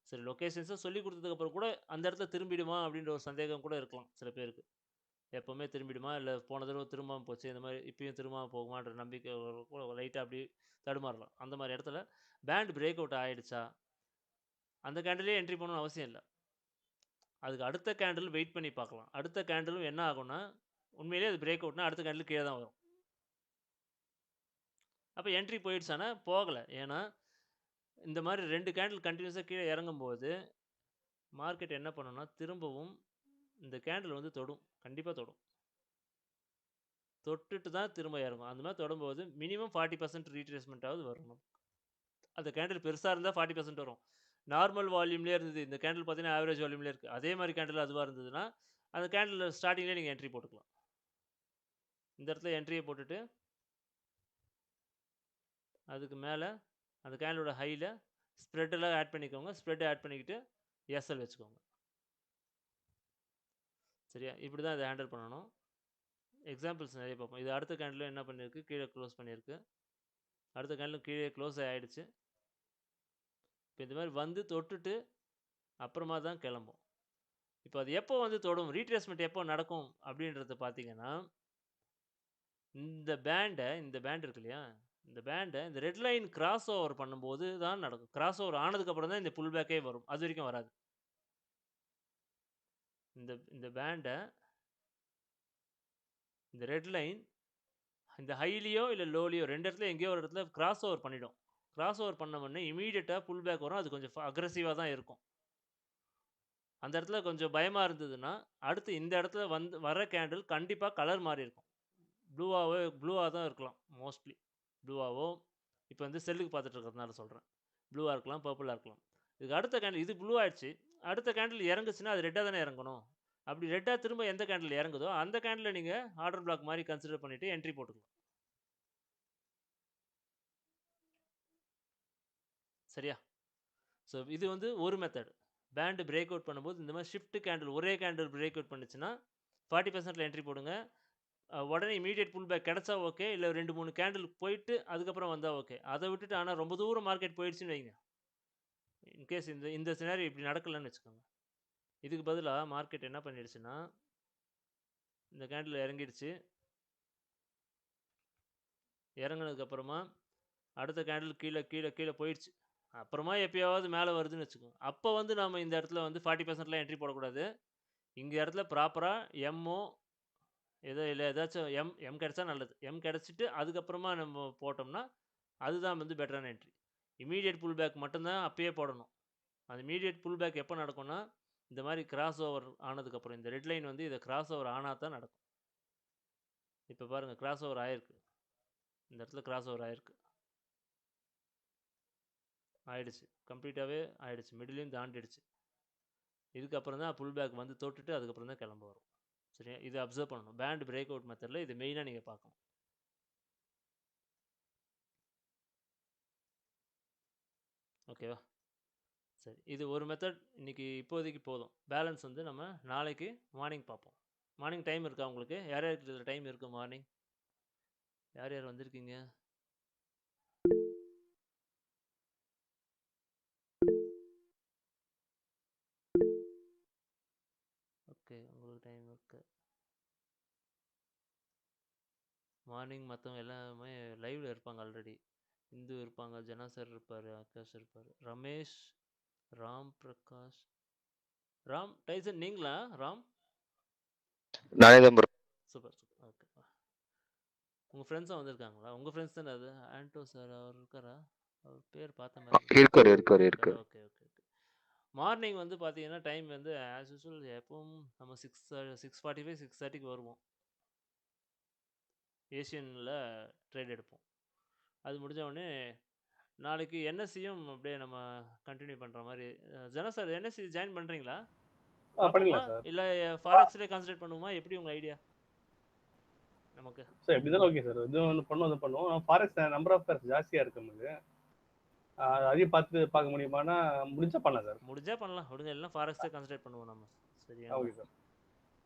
சரி, லொக்கேஷன்ஸை சொல்லி கொடுத்ததுக்கப்புறம் கூட அந்த இடத்துல திரும்பிடுமா அப்படின்ற ஒரு சந்தேகம் கூட இருக்கலாம் சில பேருக்கு. எப்போவுமே திரும்பிடுமா, இல்லை போன தடவை திரும்பாமல் போச்சு, இந்த மாதிரி இப்பயும் திரும்பாமல் போகுமான்ற நம்பிக்கை கூட லைட்டாக அப்படி தடுமாறலாம். அந்த மாதிரி இடத்துல பேண்ட் பிரேக் அவுட் ஆகிடுச்சா அந்த கேண்டிலே என்ட்ரி பண்ணணும்னு அவசியம் இல்லை. அதுக்கு அடுத்த கேண்டில் வெயிட் பண்ணி பார்க்கலாம். அடுத்த கேண்டிலும் என்ன ஆகும்னா உண்மையிலேயே அது பிரேக் அவுட்னா அடுத்த கேண்டில் கீழே தான் வரும். அப்போ என்ட்ரி போயிடுச்சானா போகலை. ஏன்னா இந்த மாதிரி 2 கேண்டில் கண்டினியூஸாக கீழே இறங்கும்போது மார்க்கெட் என்ன பண்ணணும்னா திரும்பவும் இந்த கேண்டில் வந்து தொடும், கண்டிப்பாக தொடும். தொட்டுட்டு தான் திரும்ப இறங்கும். அந்த மாதிரி தொடும்போது மினிமம் 40% ரீட்ரேஸ்மெண்ட்டாவது வரணும். அந்த கேண்டில் பெருசாக இருந்தால் 40% வரும். நார்மல் வால்யூம்லேயே இருந்தது, இந்த கேண்டில் பார்த்தீங்கன்னா ஆவரேஜ் வால்யூம்லேயே இருக்குது, அதே மாதிரி கேண்டில் அதுவாக இருந்ததுன்னா அந்த கேண்டில் ஸ்டார்டிங்லேயே நீங்கள் என்ட்ரி போட்டுக்கலாம். இந்த இடத்துல என்ட்ரியை போட்டுட்டு அதுக்கு மேலே அந்த கேண்டிலோட ஹையில் ஸ்ப்ரெட்டெல்லாம் ஆட் பண்ணிக்கோங்க. ஸ்ப்ரெட் ஆட் பண்ணிக்கிட்டு எஸ்எல் வச்சுக்கோங்க. சரியா? இப்படி தான் இதை ஹேண்டில் பண்ணணும். எக்ஸாம்பிள்ஸ் நிறைய பார்ப்போம். இது அடுத்த கேண்டில் என்ன பண்ணியிருக்கு, கீழே க்ளோஸ் பண்ணியிருக்கு. அடுத்த கேண்டில் கீழே க்ளோஸ் ஆகிடுச்சு. இப்போ இந்த மாதிரி வந்து தொட்டுட்டு அப்புறமா தான் கிளம்பும். இப்போ அது எப்போ வந்து தொடும், ரீட்ரேஸ்மெண்ட் எப்போ நடக்கும் அப்படின்றத பார்த்தீங்கன்னா, இந்த பேண்ட் இருக்கு இல்லையா, இந்த பேண்டை இந்த ரெட் லைன் கிராஸ் ஓவர் பண்ணும்போது தான் நடக்கும். கிராஸ் ஓவர் ஆனதுக்கப்புறம் தான் இந்த புல் பேக்கே வரும், அது வரைக்கும் வராது. இந்த பேண்டை இந்த ரெட் லைன் இந்த ஹைலியோ இல்லை லோலியோ ரெண்டு இடத்துல எங்கேயோ ஒரு இடத்துல கிராஸ் ஓவர் பண்ணிடும். கிராஸ் ஓவர் பண்ண உடனே இமீடியட்டாக புல் பேக் வரும். அது கொஞ்சம் அக்ரெசிவாக தான் இருக்கும். அந்த இடத்துல கொஞ்சம் பயமாக இருந்ததுன்னா அடுத்து இந்த இடத்துல வர கேண்டில் கண்டிப்பாக கலர் மாறி இருக்கும். ப்ளூவாக தான் இருக்கலாம், மோஸ்ட்லி ப்ளூவாவோ. இப்போ வந்து செல்லுக்கு பார்த்துட்டு இருக்கிறதுனால சொல்கிறேன், ப்ளூவாக இருக்கலாம், பர்பிளாக இருக்கலாம். இதுக்கு அடுத்த கேண்டில் இது ப்ளூ ஆயிடுச்சு, அடுத்த கேண்டில் இறங்குச்சுன்னா அது ரெட்டாக தானே இறங்கணும். அப்படி ரெட்டாக திரும்ப எந்த கேண்டில் இறங்குதோ அந்த கேண்டில் நீங்கள் ஆர்டர் பிளாக் மாதிரி கன்சிடர் பண்ணிவிட்டு என்ட்ரி போட்டுக்கலாம். சரியா? ஸோ இது வந்து ஒரு மெத்தட். பேண்டு பிரேக் அவுட் பண்ணும்போது இந்த மாதிரி ஷிஃப்ட் கேண்டில் ஒரே கேண்டில் பிரேக் அவுட் பண்ணுச்சுன்னா 40% என்ட்ரி போடுங்க. உடனே இமீடியட் புல் பேக் கிடச்சா ஓகே, இல்லை 2-3 கேண்டில் போயிட்டு அதுக்கப்புறம் வந்தால் ஓகே. அதை விட்டுட்டு ஆனால் ரொம்ப தூரம் மார்க்கெட் போயிடுச்சுன்னு வைங்க, இன்கேஸ் இந்த சினாரி இப்படி நடக்கலன்னு வச்சுக்கோங்க, இதுக்கு பதிலாக மார்க்கெட் என்ன பண்ணிடுச்சுன்னா இந்த கேண்டில் இறங்கிடுச்சு. இறங்கினதுக்கப்புறமா அடுத்த கேண்டில் கீழே கீழே கீழே போயிடுச்சு. அப்புறமா எப்பயாவது மேலே வருதுன்னு வச்சுக்கோங்க, அப்போ வந்து நம்ம இந்த இடத்துல வந்து 40%லாம் என்ட்ரி போடக்கூடாது. இங்கே இடத்துல ப்ராப்பராக எம்ஓ ஏதோ இல்லை ஏதாச்சும் எம் கிடச்சா நல்லது. எம் கிடச்சிட்டு அதுக்கப்புறமா நம்ம போட்டோம்னா அதுதான் வந்து பெட்டரான என்ட்ரி. இமீடியட் புல் பேக் மட்டும்தான் அப்பயே போடணும். அந்த இமீடியட் புல் பேக் எப்போ நடக்கும்னா இந்த மாதிரி கிராஸ் ஓவர் ஆனதுக்கப்புறம், இந்த ரெட் லைன் வந்து இதை கிராஸ் ஓவர் ஆனால் தான் நடக்கும். இப்போ பாருங்கள், கிராஸ் ஓவர் ஆயிருக்கு, இந்த இடத்துல கிராஸ் ஓவர் ஆயிடுச்சு, கம்ப்ளீட்டாகவே ஆயிடுச்சு, மிடிலையும் தாண்டிடுச்சு. இதுக்கப்புறம் தான் புல் பேக் வந்து தொட்டுட்டு அதுக்கப்புறம் தான் கிளம்ப வரும். சரியா? இதை அப்சர்வ் பண்ணணும். பேண்ட் பிரேக் அவுட் மெத்தடில் இது மெயினாக நீங்கள் பார்க்கணும். ஓகேவா? சரி, இது ஒரு மெத்தட் இன்னைக்கு இப்போதைக்கு போதும். பேலன்ஸ் வந்து நம்ம நாளைக்கு மார்னிங் பார்ப்போம். மார்னிங் டைம் இருக்கா உங்களுக்கு? யார் யாருக்கு இதில் டைம் இருக்குது மார்னிங்? யார் யார் வந்திருக்கீங்க? ஓகே, உங்களுக்கு டைம் இருக்கு மார்னிங். மற்றவங்க எல்லாமே லைவில் இருப்பாங்க ஆல்ரெடி. இந்து இருப்பாங்க, ஜனா சார் இருப்பார், ஆகாஷ் இருப்பார், ரமேஷ், ராம் பிரகாஷ், ராம் டைசன் நீங்களா? ராம் நானே தான் ப்ரோ. Super super. ஓகே, உங்கள் ஃப்ரெண்ட்ஸும் வந்திருக்காங்களா? உங்கள் ஃப்ரெண்ட்ஸ் தானே அது? ஆண்டோ சார் அவர் இருக்காரா? அவர் பேர் பார்த்த மாதிரி இருக்காரு. Okay okay okay. மார்னிங் வந்து பார்த்தீங்கன்னா டைம் வந்து ஆஸ் யூஸ்வல் எப்பவும் நம்ம 6:45 6:30க்கு வருவோம். ஏஷியனில் ட்ரேட் எடுப்போம். அது முடிஞ்ச உடனே நாளைக்கு என்எஸ்சியும் அப்படியே நம்ம கண்டினியூ பண்ணுற மாதிரி. ஜனா சார் என்எஸ்சி ஜாயின் பண்ணுறீங்களா? பண்ணிக்கலாம் சார். இல்லை ஃபாரெக்ஸ்லேயே கான்சன்ட்ரேட் பண்ணுவோமா? எப்படி உங்கள் ஐடியா? நமக்கு சார் எப்படி தான் ஓகே சார், இது ஒன்று பண்ணுவோம். ஃபாரெக்ஸ் நம்பர் ஆஃப் பேர்ஸ் ஜாஸ்தியாக இருக்கு நமக்கு, அதையும் பார்க்க முடியுமானா முடிஞ்சா பண்ணலாம் சார். முடிஞ்சா பண்ணலாம், முடிஞ்ச எல்லாம் ஃபாரெக்ஸே கான்சன்ட்ரேட் பண்ணுவோம் நம்ம. சரியா? Okay sir.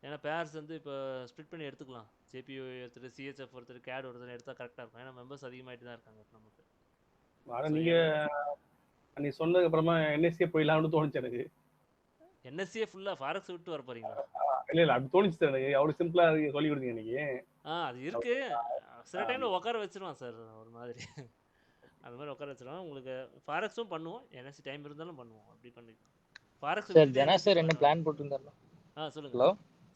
ஏன்னா பேர்ஸ் வந்து இப்போ ஸ்ப்ளிட் பண்ணி எடுத்துக்கலாம். ஜேபிஓ ஒருத்தர், சிஹெச்எஃப் ஒருத்தர், கேட் ஒருத்தர் எடுத்தால் கரெக்டாக இருக்கும். ஏன்னா மெம்பர்ஸ் அதிகமாகிட்டு தான் இருக்காங்க நமக்கு. ஆனால் நீ சொன்னதுக்கு அப்புறமா என்எஸ்சியே போயிடலாம்னு தோணுச்சு எனக்கு. என்எஸ்சியே ஃபுல்லாக ஃபாரெக்ஸ் விட்டு வர போறீங்களா? இல்லை அப்படி தோணுச்சு சார் எனக்கு. அவ்வளோ சிம்பிளாக சொல்லி கொடுத்தீங்க இன்னைக்கு. அது இருக்கு, சில டைமில் உட்கார வச்சிருவான் சார் ஒரு மாதிரி. அது மாதிரி உட்கார வச்சிருவான். உங்களுக்கு ஃபாரெக்ஸும் பண்ணுவோம், என்எஸ்சி டைம் இருந்தாலும் பண்ணுவோம். அப்படி பண்ணிக்கலாம். ஃபாரெக்ஸ் சார் ஜனா சார் என்ன பிளான் போட்டிருந்தாருன்னா? சொல்லுங்க. ஹலோ,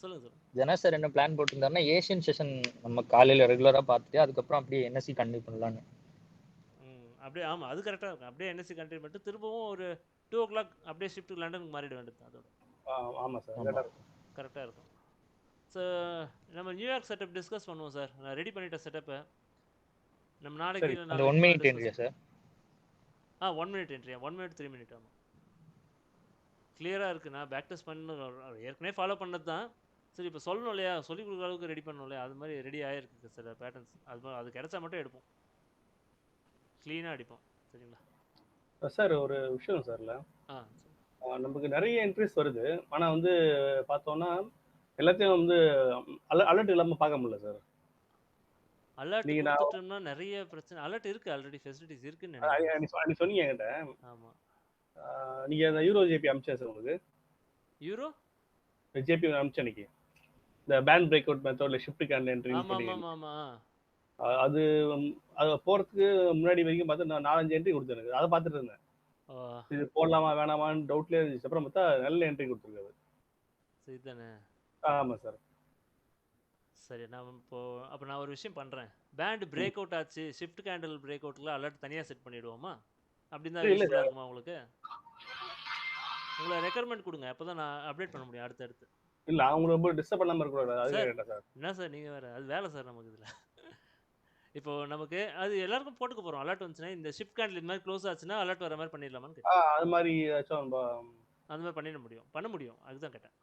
சொல்லுங்க. ஜனா சார் என்ன பிளான் போட்டிருந்தாருன்னா ஏஷியன் செஷன் நம்ம காலையில் ரெகுலராக பார்த்துட்டு அதுக்கப்புறம் அப்படியே என்எஸ்சி கண்டினியூ பண்ணலான்னு. அப்படியே ஆமாம், அது கரெக்டாக இருக்கும். அப்படியே என்எஸ்சி கண்டினியூ பண்ணிட்டு திரும்பவும் ஒரு 2 o'clock அப்படியே ஷிஃப்ட் லண்டனுக்கு மாறிட வேண்டியது. அதோட ஆமாம் சார், கரெக்டாக இருக்கும். ஸோ நம்ம நியூயார்க் செட்டப் டிஸ்கஸ் பண்ணுவோம் சார். நான் ரெடி பண்ணிட்டேன் செட்டப்பை. நம்ம நாளைக்கு அந்த 1 minute entry சார். 1 மினிட் என்ட்ரியா 1 மினிட் 3 மினிட். ஆமாம், கிளியராக இருக்குது. நான் பேக் டெஸ்ட் பண்ண ஏற்கனவே ஃபாலோ பண்ணது தான். சரி, இப்போ சொல்லணும் இல்லையா, சொல்லிக் கொடுக்குற அளவுக்கு ரெடி பண்ணணும் இல்லையா, அது மாதிரி ரெடி ஆகிருக்கு சில பேட்டர்ன்ஸ். அது கிடைச்சா மட்டும் எடுப்போம், க்ளீனாக அடிப்போம். சரிங்களா சார்? ஒரு விஷயம் சார்ல, சரி. நமக்கு நிறைய என்ட்ரிஸ் வருது, ஆனால் வந்து பார்த்தோன்னா எல்லாத்தையும் வந்து அலர்ட் இல்லாமல் பார்க்க முடியல சார். அலர்ட் நீங்க கொடுத்துட்டோம்னா நிறைய பிரச்சனை. அலர்ட் இருக்குது, ஆல்ரெடி ஃபெசிலிட்டிஸ் இருக்குன்னு நினைக்கிறேன். நீ சொன்னீங்க என்கிட்ட. ஆமாம், நீங்கள் அந்த யூரோ ஜேபி அமிச்சா சார் உங்களுக்கு? யூரோ ஜேபி அமிச்சா அன்னைக்கு இந்த பேண்ட் பிரேக் அவுட் மெத்தட்ல ஷிஃப்ட் கேண்ட் என்ட்ரி ஆமாம் ஆமாம் ஆமாம். அது அது போகிறதுக்கு முன்னாடி வரைக்கும் பார்த்து நான் 4-5 என்ட்ரி கொடுத்தேன். அதை பார்த்துட்டு இருந்தேன், இது போடலாமா வேணாமான்னு டவுட்லேயே இருந்துச்சு. அப்புறம் பார்த்தா நல்ல என்ட்ரி கொடுத்துருக்காரு. சரி தானே? ஆமாம் சார். சரி, அப்போ நான் ஒரு விஷயம் பண்ணுறேன். பேண்ட் பிரேக் அவுட் ஆச்சு, ஷிஃப்ட் கேண்டில் பிரேக் அவுட்ல அலர்ட் தனியாக செட் பண்ணிவிடுவோமா? அப்படி தான் யூஸ்ஃபுல்லாக இருக்குமா உங்களுக்கு? உங்களை ரெக்குயர்மெண்ட் கொடுங்க, அப்போ தான் நான் அப்டேட் பண்ண முடியும் அடுத்தடுத்து. இல்லை, அவங்க ரொம்ப டிஸ்டர்ப் பண்ணாமல் இருக்கக்கூடாது, அது சார் கேட்டேன் சார். என்ன சார் நீங்கள் வேறு, அது வேலை சார் நமக்கு இதில். இப்போ நமக்கு அது எல்லாருக்கும் போட்டுக்க போகிறோம். அலர்ட் வந்துச்சுன்னா இந்த ஷிஃப்ட் கேண்டில் இந்த மாதிரி க்ளோஸ் ஆச்சுன்னா அலர்ட் வர மாதிரி பண்ணிடலாமான்னு கேட்டேன். அது மாதிரி ஏதாச்சும் அந்த மாதிரி பண்ண முடியும் அதுதான் கேட்டேன்.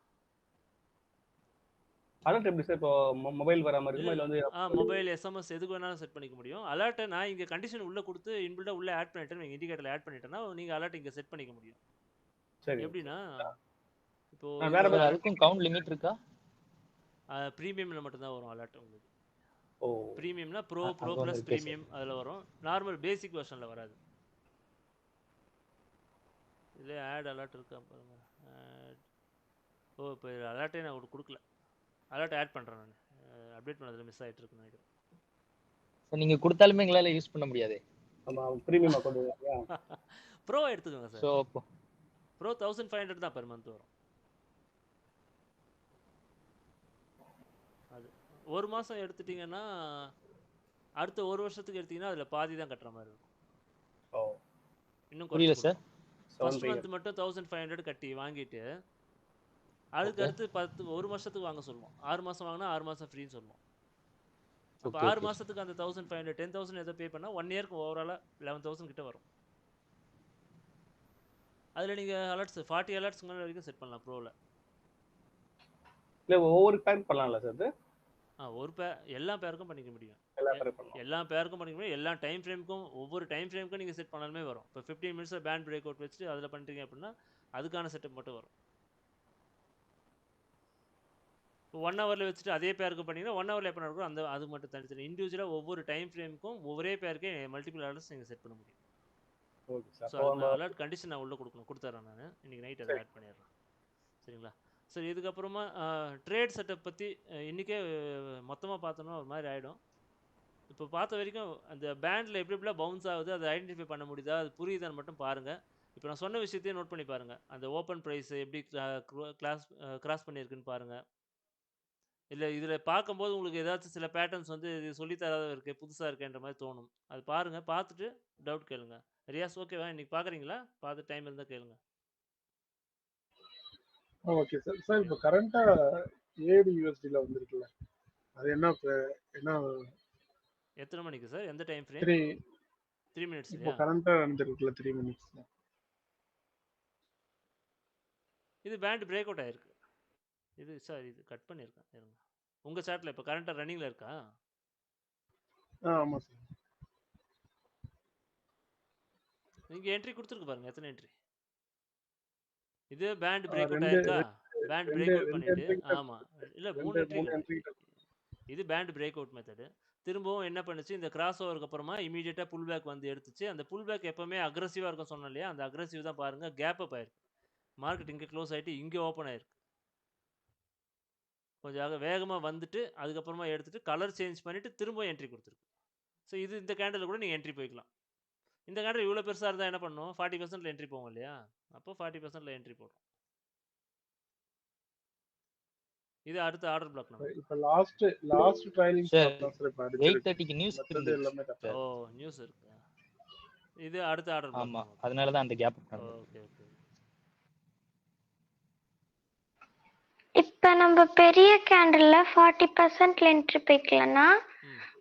அலர்ட் எப்படி சார்? இப்போ மொபைல் வர மாதிரி இருக்குமா, இல்லை வந்து மொபைல் எஸ்எம்எஸ் எதுக்கு வேணாலும் செட் பண்ணிக்க முடியும். அலர்ட்டை நான் இங்கே கண்டிஷன் உள்ளே கொடுத்து இன்பில்டாக உள்ளே ஆட் பண்ணிட்டேன், நீங்கள் இண்டிகேட்டரில் ஆட் பண்ணிட்டேன்னா நீங்கள் அலர்ட் இங்கே செட் பண்ணிக்க முடியும். சரி, எப்படின்னா இப்போ வேற அதுக்கும் கவுண்ட் லிமிட் இருக்கா? ப்ரீமியமில் மட்டும்தான் வரும் அலர்ட் உங்களுக்கு. ஓ, ப்ரீமியம்னா ப்ரோ ப்ளஸ் ப்ரீமியம் அதில் வரும், நார்மல் பேசிக் வெர்ஷனில் வராது. இதில் ஆட் அலர்ட் இருக்கா பாருங்க. இப்போ அலர்ட்டே நான் கொடுக்கல, அலர்ட் ஆட் பண்ணுறேன் நான். அப்டேட் பண்ணதில் மிஸ் ஆகிட்டு இருக்குன்னு நினைக்கிறேன். ஸோ நீங்கள் கொடுத்தாலுமே எங்களால் யூஸ் பண்ண முடியாது. ஆமாம், ப்ரீமியம் அக்கௌண்ட் ப்ரோ எடுத்துக்கோங்க சார். ஸோ ப்ரோ 1500 தான் பெர் மந்த் வரும். அது ஒரு மாதம் எடுத்துட்டிங்கன்னா அடுத்த ஒரு வருஷத்துக்கு எடுத்தீங்கன்னா அதில் பாதி தான் கட்டுற மாதிரி இருக்கும். இன்னும் புரியல சார். ஃபர்ஸ்ட் மந்த் மட்டும் 1500 கட்டி வாங்கிட்டு அதுக்கு அடுத்து ஒரு வருஷத்துக்கு வாங்க சொல்லுவோம். 6 மாதம் வாங்கினா 6 மாதம் ஃப்ரீன்னு சொல்லுவோம். அப்போ 6 மாதத்துக்கு அந்த 1500 10,000 எதோ பே பண்ணால் 1 இயருக்கு ஓவராலாக 11,000 கிட்ட வரும். அதில் நீங்கள் அலர்ட்ஸ் 40 அலர்ட்ஸ் வரைக்கும் செட் பண்ணலாம் ப்ரோவில். இல்லை, ஒவ்வொரு பேர் பண்ணலாம்ல சார்? அது ஒரு எல்லா பேருக்கும் பண்ணிக்க முடியும். எல்லா பேருக்கும் பண்ணிக்க முடியும். எல்லா டைம் ஃப்ரேமுக்கும் ஒவ்வொரு டைம் ஃப்ரேமுக்கும் நீங்கள் செட் பண்ணாலுமே வரும். இப்போ 15 மினிட்ஸில் பேண்ட் பிரேக் அவுட் வச்சுட்டு அதில் பண்ணிட்டீங்க அப்படின்னா அதுக்கான செட்டப் மட்டும் வரும். இப்போ 1 ஹவரில் வச்சுட்டு அதே பேருக்கு பண்ணிங்கன்னா 1 ஹவரில் எப்போ நடக்கும் அது மட்டும் தனித்தனி இண்டிவிஜுவலாக ஒவ்வொரு டைம் ஃப்ரேமுக்கும் ஒரே பேருக்கே மல்டிபிள் அலர்ட்ஸ் நீங்கள் செட் பண்ண முடியும். ஸோ அந்த அலர்ட் கண்டிஷன் நான் உள்ளே கொடுத்துட்றேன். நான் இன்றைக்கி நைட் அதை ஆட் பண்ணிடுறேன். சரிங்களா? சரி, இதுக்கப்புறமா ட்ரேட் செட்டப் பற்றி இன்றைக்கே மொத்தமாக பார்த்தோன்னா ஒரு மாதிரி ஆகிடும். இப்போ பார்த்த வரைக்கும் அந்த பேண்டில் எப்படிலாம் பவுன்ஸ் ஆகுது அதை ஐடென்டிஃபை பண்ண முடியுதா, அது புரியுதான்னு மட்டும் பாருங்கள். இப்போ நான் சொன்ன விஷயத்தையும் நோட் பண்ணி பாருங்கள். அந்த ஓப்பன் ப்ரைஸ் எப்படி கிராஸ் பண்ணியிருக்குன்னு பாருங்கள். இல்லை இதில் பார்க்கும்போது உங்களுக்கு ஏதாச்சும் சில பேட்டர்ன்ஸ் வந்து இது சொல்லித்தராத இருக்குது, புதுசாக இருக்குன்ற மாதிரி தோணும். அது பாருங்கள், பார்த்துட்டு டவுட் கேளுங்க. ரியாஸ் ஓகேவா? இன்றைக்கி பார்க்குறீங்களா? பார்த்து டைம் இருந்தால் கேளுங்க. Okay sir. சார் இப்போ கரண்ட்டாக ஏடி யூஎஸ்டியில் வந்துருக்குல்ல, அது என்ன எத்தனை மணிக்கு சார்? எந்த டைம் ஃப்ரேம்? 3 மினிட்ஸ். இப்போ கரண்ட்டாக நடந்துருக்குல்ல 3 மினிட்ஸ். இது பேண்ட் பிரேக் அவுட் ஆகிருக்கு. இது சார் இது கட் பண்ணியிருக்கேன் இருங்க. உங்கள் சாட்டில் இப்போ கரண்ட்டாக ரன்னிங்கில் இருக்கா? ஆமாம் சார். நீங்கள் என்ட்ரி கொடுத்துருக்கு பாருங்க, எத்தனை என்ட்ரி? இது பேண்ட் பிரேக் அவுட் ஆயிருக்கா? பேண்ட் பிரேக் அவுட் பண்ணிட்டு ஆமாம், இல்லை 3 என்ட்ரி. இது பேண்ட் பிரேக் அவுட் மெத்தடு. திரும்பவும் என்ன பண்ணுச்சு, இந்த கிராஸ் ஓவருக்கு அப்புறமா இமீடியட்டாக புல் பேக் வந்து எடுத்துச்சு. அந்த புல் பேக் எப்போவுமே அக்ரெசிவாக இருக்கும் சொன்னோம் இல்லையா, அந்த அக்ரெசிவ் தான் பாருங்கள் கேப் அப் ஆயிருக்கு. மார்க்கெட் இங்கே க்ளோஸ் ஆகிட்டு இங்கே ஓப்பன் ஆயிருக்கு. கொஞ்சம் வேகமாக வந்துட்டு அதுக்கப்புறமா எடுத்துகிட்டு கலர் சேஞ்ச் பண்ணிவிட்டு திரும்ப என்ட்ரி கொடுத்துருக்கு. ஸோ இது இந்த கேண்டில் கூட நீங்கள் என்ட்ரி போய்க்கலாம். இந்த கேண்டில் இவ்வளோ பெருசாக இருந்தால் என்ன பண்ணும், 40% என்ட்ரி போகும் இல்லையா, அப்போ 40% என்ட்ரி போடுறோம். இது அடுத்த ஆர்டர் பிளாக் நம்ம. இப்போ லாஸ்ட் ட்ரைலிங் ஸ்டாப் லாஸ் இப்ப 8:30 க்கு நியூஸ் எல்லாமே ஓ நியூஸ் இருக்கு. இது அடுத்த ஆர்டர் பிளாக். ஆமா, அதனால தான் அந்த கேப். Okay okay. இப்ப நம்ம பெரிய கேண்டில்ல 40% என்ட்ரி போய்க்கலன்னா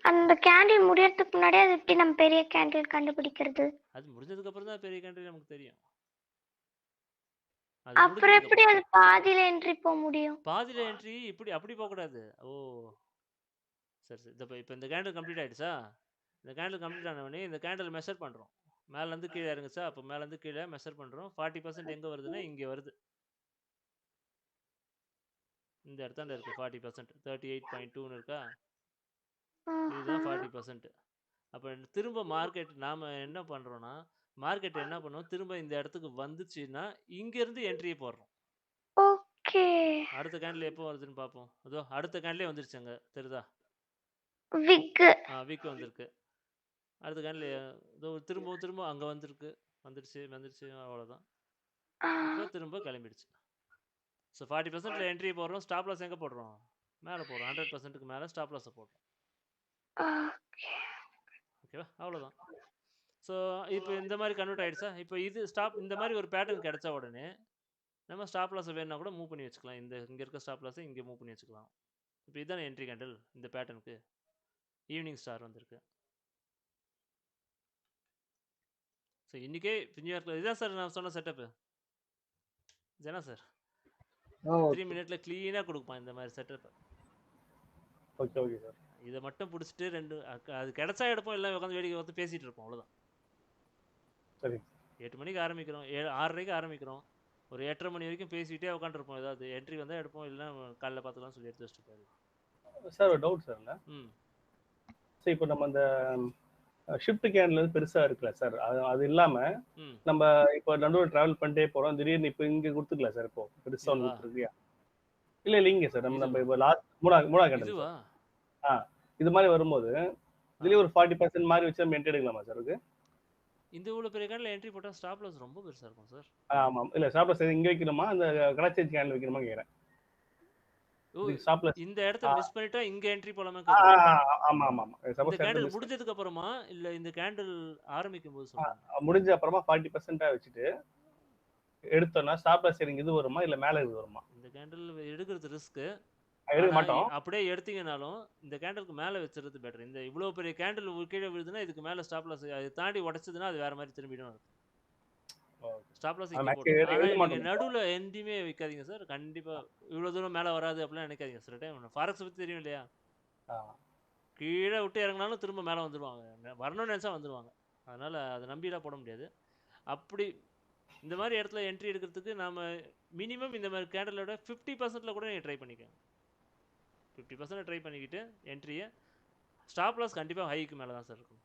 அந்த கேண்டில் முடியறதுக்கு முன்னாடி அது எப்படி நம்ம பெரிய கேண்டில் கண்டுபிடிக்கிறது? அது முடிஞ்சதுக்கு அப்புறம் தான் பெரிய கண்ட்ரி நமக்கு தெரியும். அது அப்புறம் முடிஞ்சதுக்கு எப்படி அப்புறம். அது பாதியில என்ட்ரி போக முடியும்? பாதியில என்ட்ரி அப்படி போகக்கூடாது. ஓ சரி சரி. இப்போ இந்த கேண்டில் கம்ப்ளீட் ஆயிடுச்சா? இந்த கேண்டில் கம்ப்ளீட் ஆன உடனே இந்த கேண்டில் மெஷர் பண்ணுறோம். மேலேருந்து கீழே இறங்குச்சா, அப்போ மேலேருந்து கீழே மெஷர் பண்ணுறோம். 40% எங்கே வருதுன்னா இங்கே வருது. இந்த இடத்தாண்ட இருக்குது 40%. 38.2ன்னு இருக்கா? இதுதான் 40%. அப்போ திரும்ப மார்க்கெட் நாம் என்ன பண்ணுறோன்னா, மார்க்கெட் என்ன பண்ணுவோம், திரும்ப இந்த இடத்துக்கு வந்துச்சுன்னா இங்கேருந்து என்ட்ரியை போடுறோம். ஓகே. அடுத்த கேண்டில் எப்போ வருதுன்னு பார்ப்போம். அதோ அடுத்த கேண்டிலே வந்துருச்சுங்க, தெரியுதா? விக். விக்கு வந்திருக்கு. அடுத்த கேண்டில் இதோ திரும்ப அங்கே வந்துருச்சு அவ்வளோதான். இப்போ திரும்ப கிளம்பிடுச்சு. ஸோ 40%ல என்ட்ரி போடுறோம். ஸ்டாப் லாஸ் எங்கே போடுறோம்? மேலே போடுறோம். 100%க்கு மேலே ஸ்டாப் லாஸை போடுறோம். ஓகேவா? அவ்வளோதான். ஸோ இப்போ இந்த மாதிரி கன்வெர்ட் ஆகிடுச்சா? இப்போ இது இந்த மாதிரி ஒரு பேட்டர்ன் கிடைச்ச உடனே நம்ம ஸ்டாப் லாஸை வேணுன்னா கூட மூவ் பண்ணி வச்சுக்கலாம். இங்கே இருக்க ஸ்டாப் லாஸை இங்கே மூவ் பண்ணி வச்சுக்கலாம். இப்போ இதுதானே என்ட்ரி கேண்டில் இந்த பேட்டர்னுக்கு. ஈவினிங் ஸ்டார் வந்திருக்கு. ஸோ இன்றைக்கே நியூயார்க்கில் இதுதான் சார் நான் சொன்ன செட்டப்பு. ஜனா சார் 3 மினிட்ல க்ளீனாக கொடுப்பான் இந்த மாதிரி செட்டப். Okay okay sir. இதை மட்டும் பிடிச்சிட்டு அது கிடைச்சா எடுப்போம், எல்லாம் உட்காந்து வேடிக்கை பார்த்து பேசிகிட்டு இருப்போம், அவ்வளோதான். சரி. 8 மணிக்கு ஆரம்பிக்கிறோம், 6:30க்கு ஆரம்பிக்கிறோம். ஒரு 8:30 மணி வரைக்கும் பேசிக்கிட்டே உட்காந்துருப்போம். ஏதாவது என்ட்ரி வந்தால் எடுப்போம், இல்லைன்னா காலைல பார்த்துக்கலாம் சொல்லி எடுத்து வச்சுட்டு போயிடுவோம். சார் ஒரு டவுட் சார். சார் இப்போ நம்ம அந்த ஷிஃப்ட் கேன்ல பெருசா இருக்குல்ல சார், அது இல்லாம நம்ம இப்போ நடுவில் டிராவல் பண்ணிட்டே போறோம், திடீர்னு இப்போ இங்க கொடுத்துக்கல சார், இப்போ பெருசா ஒன்று கொடுத்துருக்கியா? இல்லைங்க சார், நம்ம இப்போ லாஸ்ட் மூணாவது கேண்டல் இது மாதிரி வரும்போது இதுலயே ஒரு 40% மாதிரி வச்சு நம்ம என்ட்ரி எடுக்கலாமா சார்? இருக்கு இந்த இவ்வளோ பெரிய கேண்டில் என்ட்ரி போட்டால் ஸ்டாப் லாஸ் ரொம்ப பெருசாக இருக்கும் சார். ஆமாம். இல்லை ஸ்டாப் லாஸ் இங்கே வைக்கணுமா, அந்த கடைச்சேஜ் கேண்டில் வைக்கணுமா கேட்குறேன். இந்த இடத்த மிஸ் பண்ணிட்டா இங்க என்ட்ரி போலாமா? ஆமா ஆமா ஆமா. இந்த கேண்டில் முடிஞ்சதுக்கு அப்புறமா இல்ல இந்த கேண்டில் ஆரம்பிக்கும் போது சொல்றேன். முடிஞ்ச அப்புறமா 40% வச்சுட்டு எடுத்தோம்னா ஸ்டாப் லாஸ் இது வருமா இல்ல மேல இது வருமா? இந்த கேண்டில் எடுக்கிறது ரிஸ்க். எடுக்க மாட்டோம். அப்படியே எடுத்தீங்கனாலும் இந்த கேண்டிலுக்கு மேல வச்சிருது பெட்டர். இந்த இவ்வளவு பெரிய கேண்டில் கீழே விழுதுன்னா இதுக்கு மேல ஸ்டாப் லாஸ் அதை தாண்டி உடைச்சதுன்னா அது வேற மாதிரி திரும்பிடும். ஸ்டாப் லாஸ் இங்க போட்டு நடுவுல எங்கேயுமே வைக்காதீங்க சார். கண்டிப்பா இவ்வளவு தூரம் மேல வராது அப்படிலாம் நினைக்காதீங்க சார். டைம் ஃபாரெக்ஸ் பத்தி தெரியும் இல்லையா? கீழே விட்டு இறங்கினாலும் திரும்ப மேலே வந்துடுவாங்க. வரணும்னு நினச்சா வந்துடுவாங்க. அதனால் அதை நம்பிலாம் போட முடியாது. அப்படி இந்த மாதிரி இடத்துல என்ட்ரி எடுக்கிறதுக்கு நாம் மினிமம் இந்த மாதிரி கேண்டலோட 50%ல் கூட நீங்கள் ட்ரை பண்ணிக்கோங்க. 50% ட்ரை பண்ணிக்கிட்டு என்ட்ரியை ஸ்டாப் லாஸ் கண்டிப்பாக ஹைக்கு மேலே தான் சார் இருக்கும்.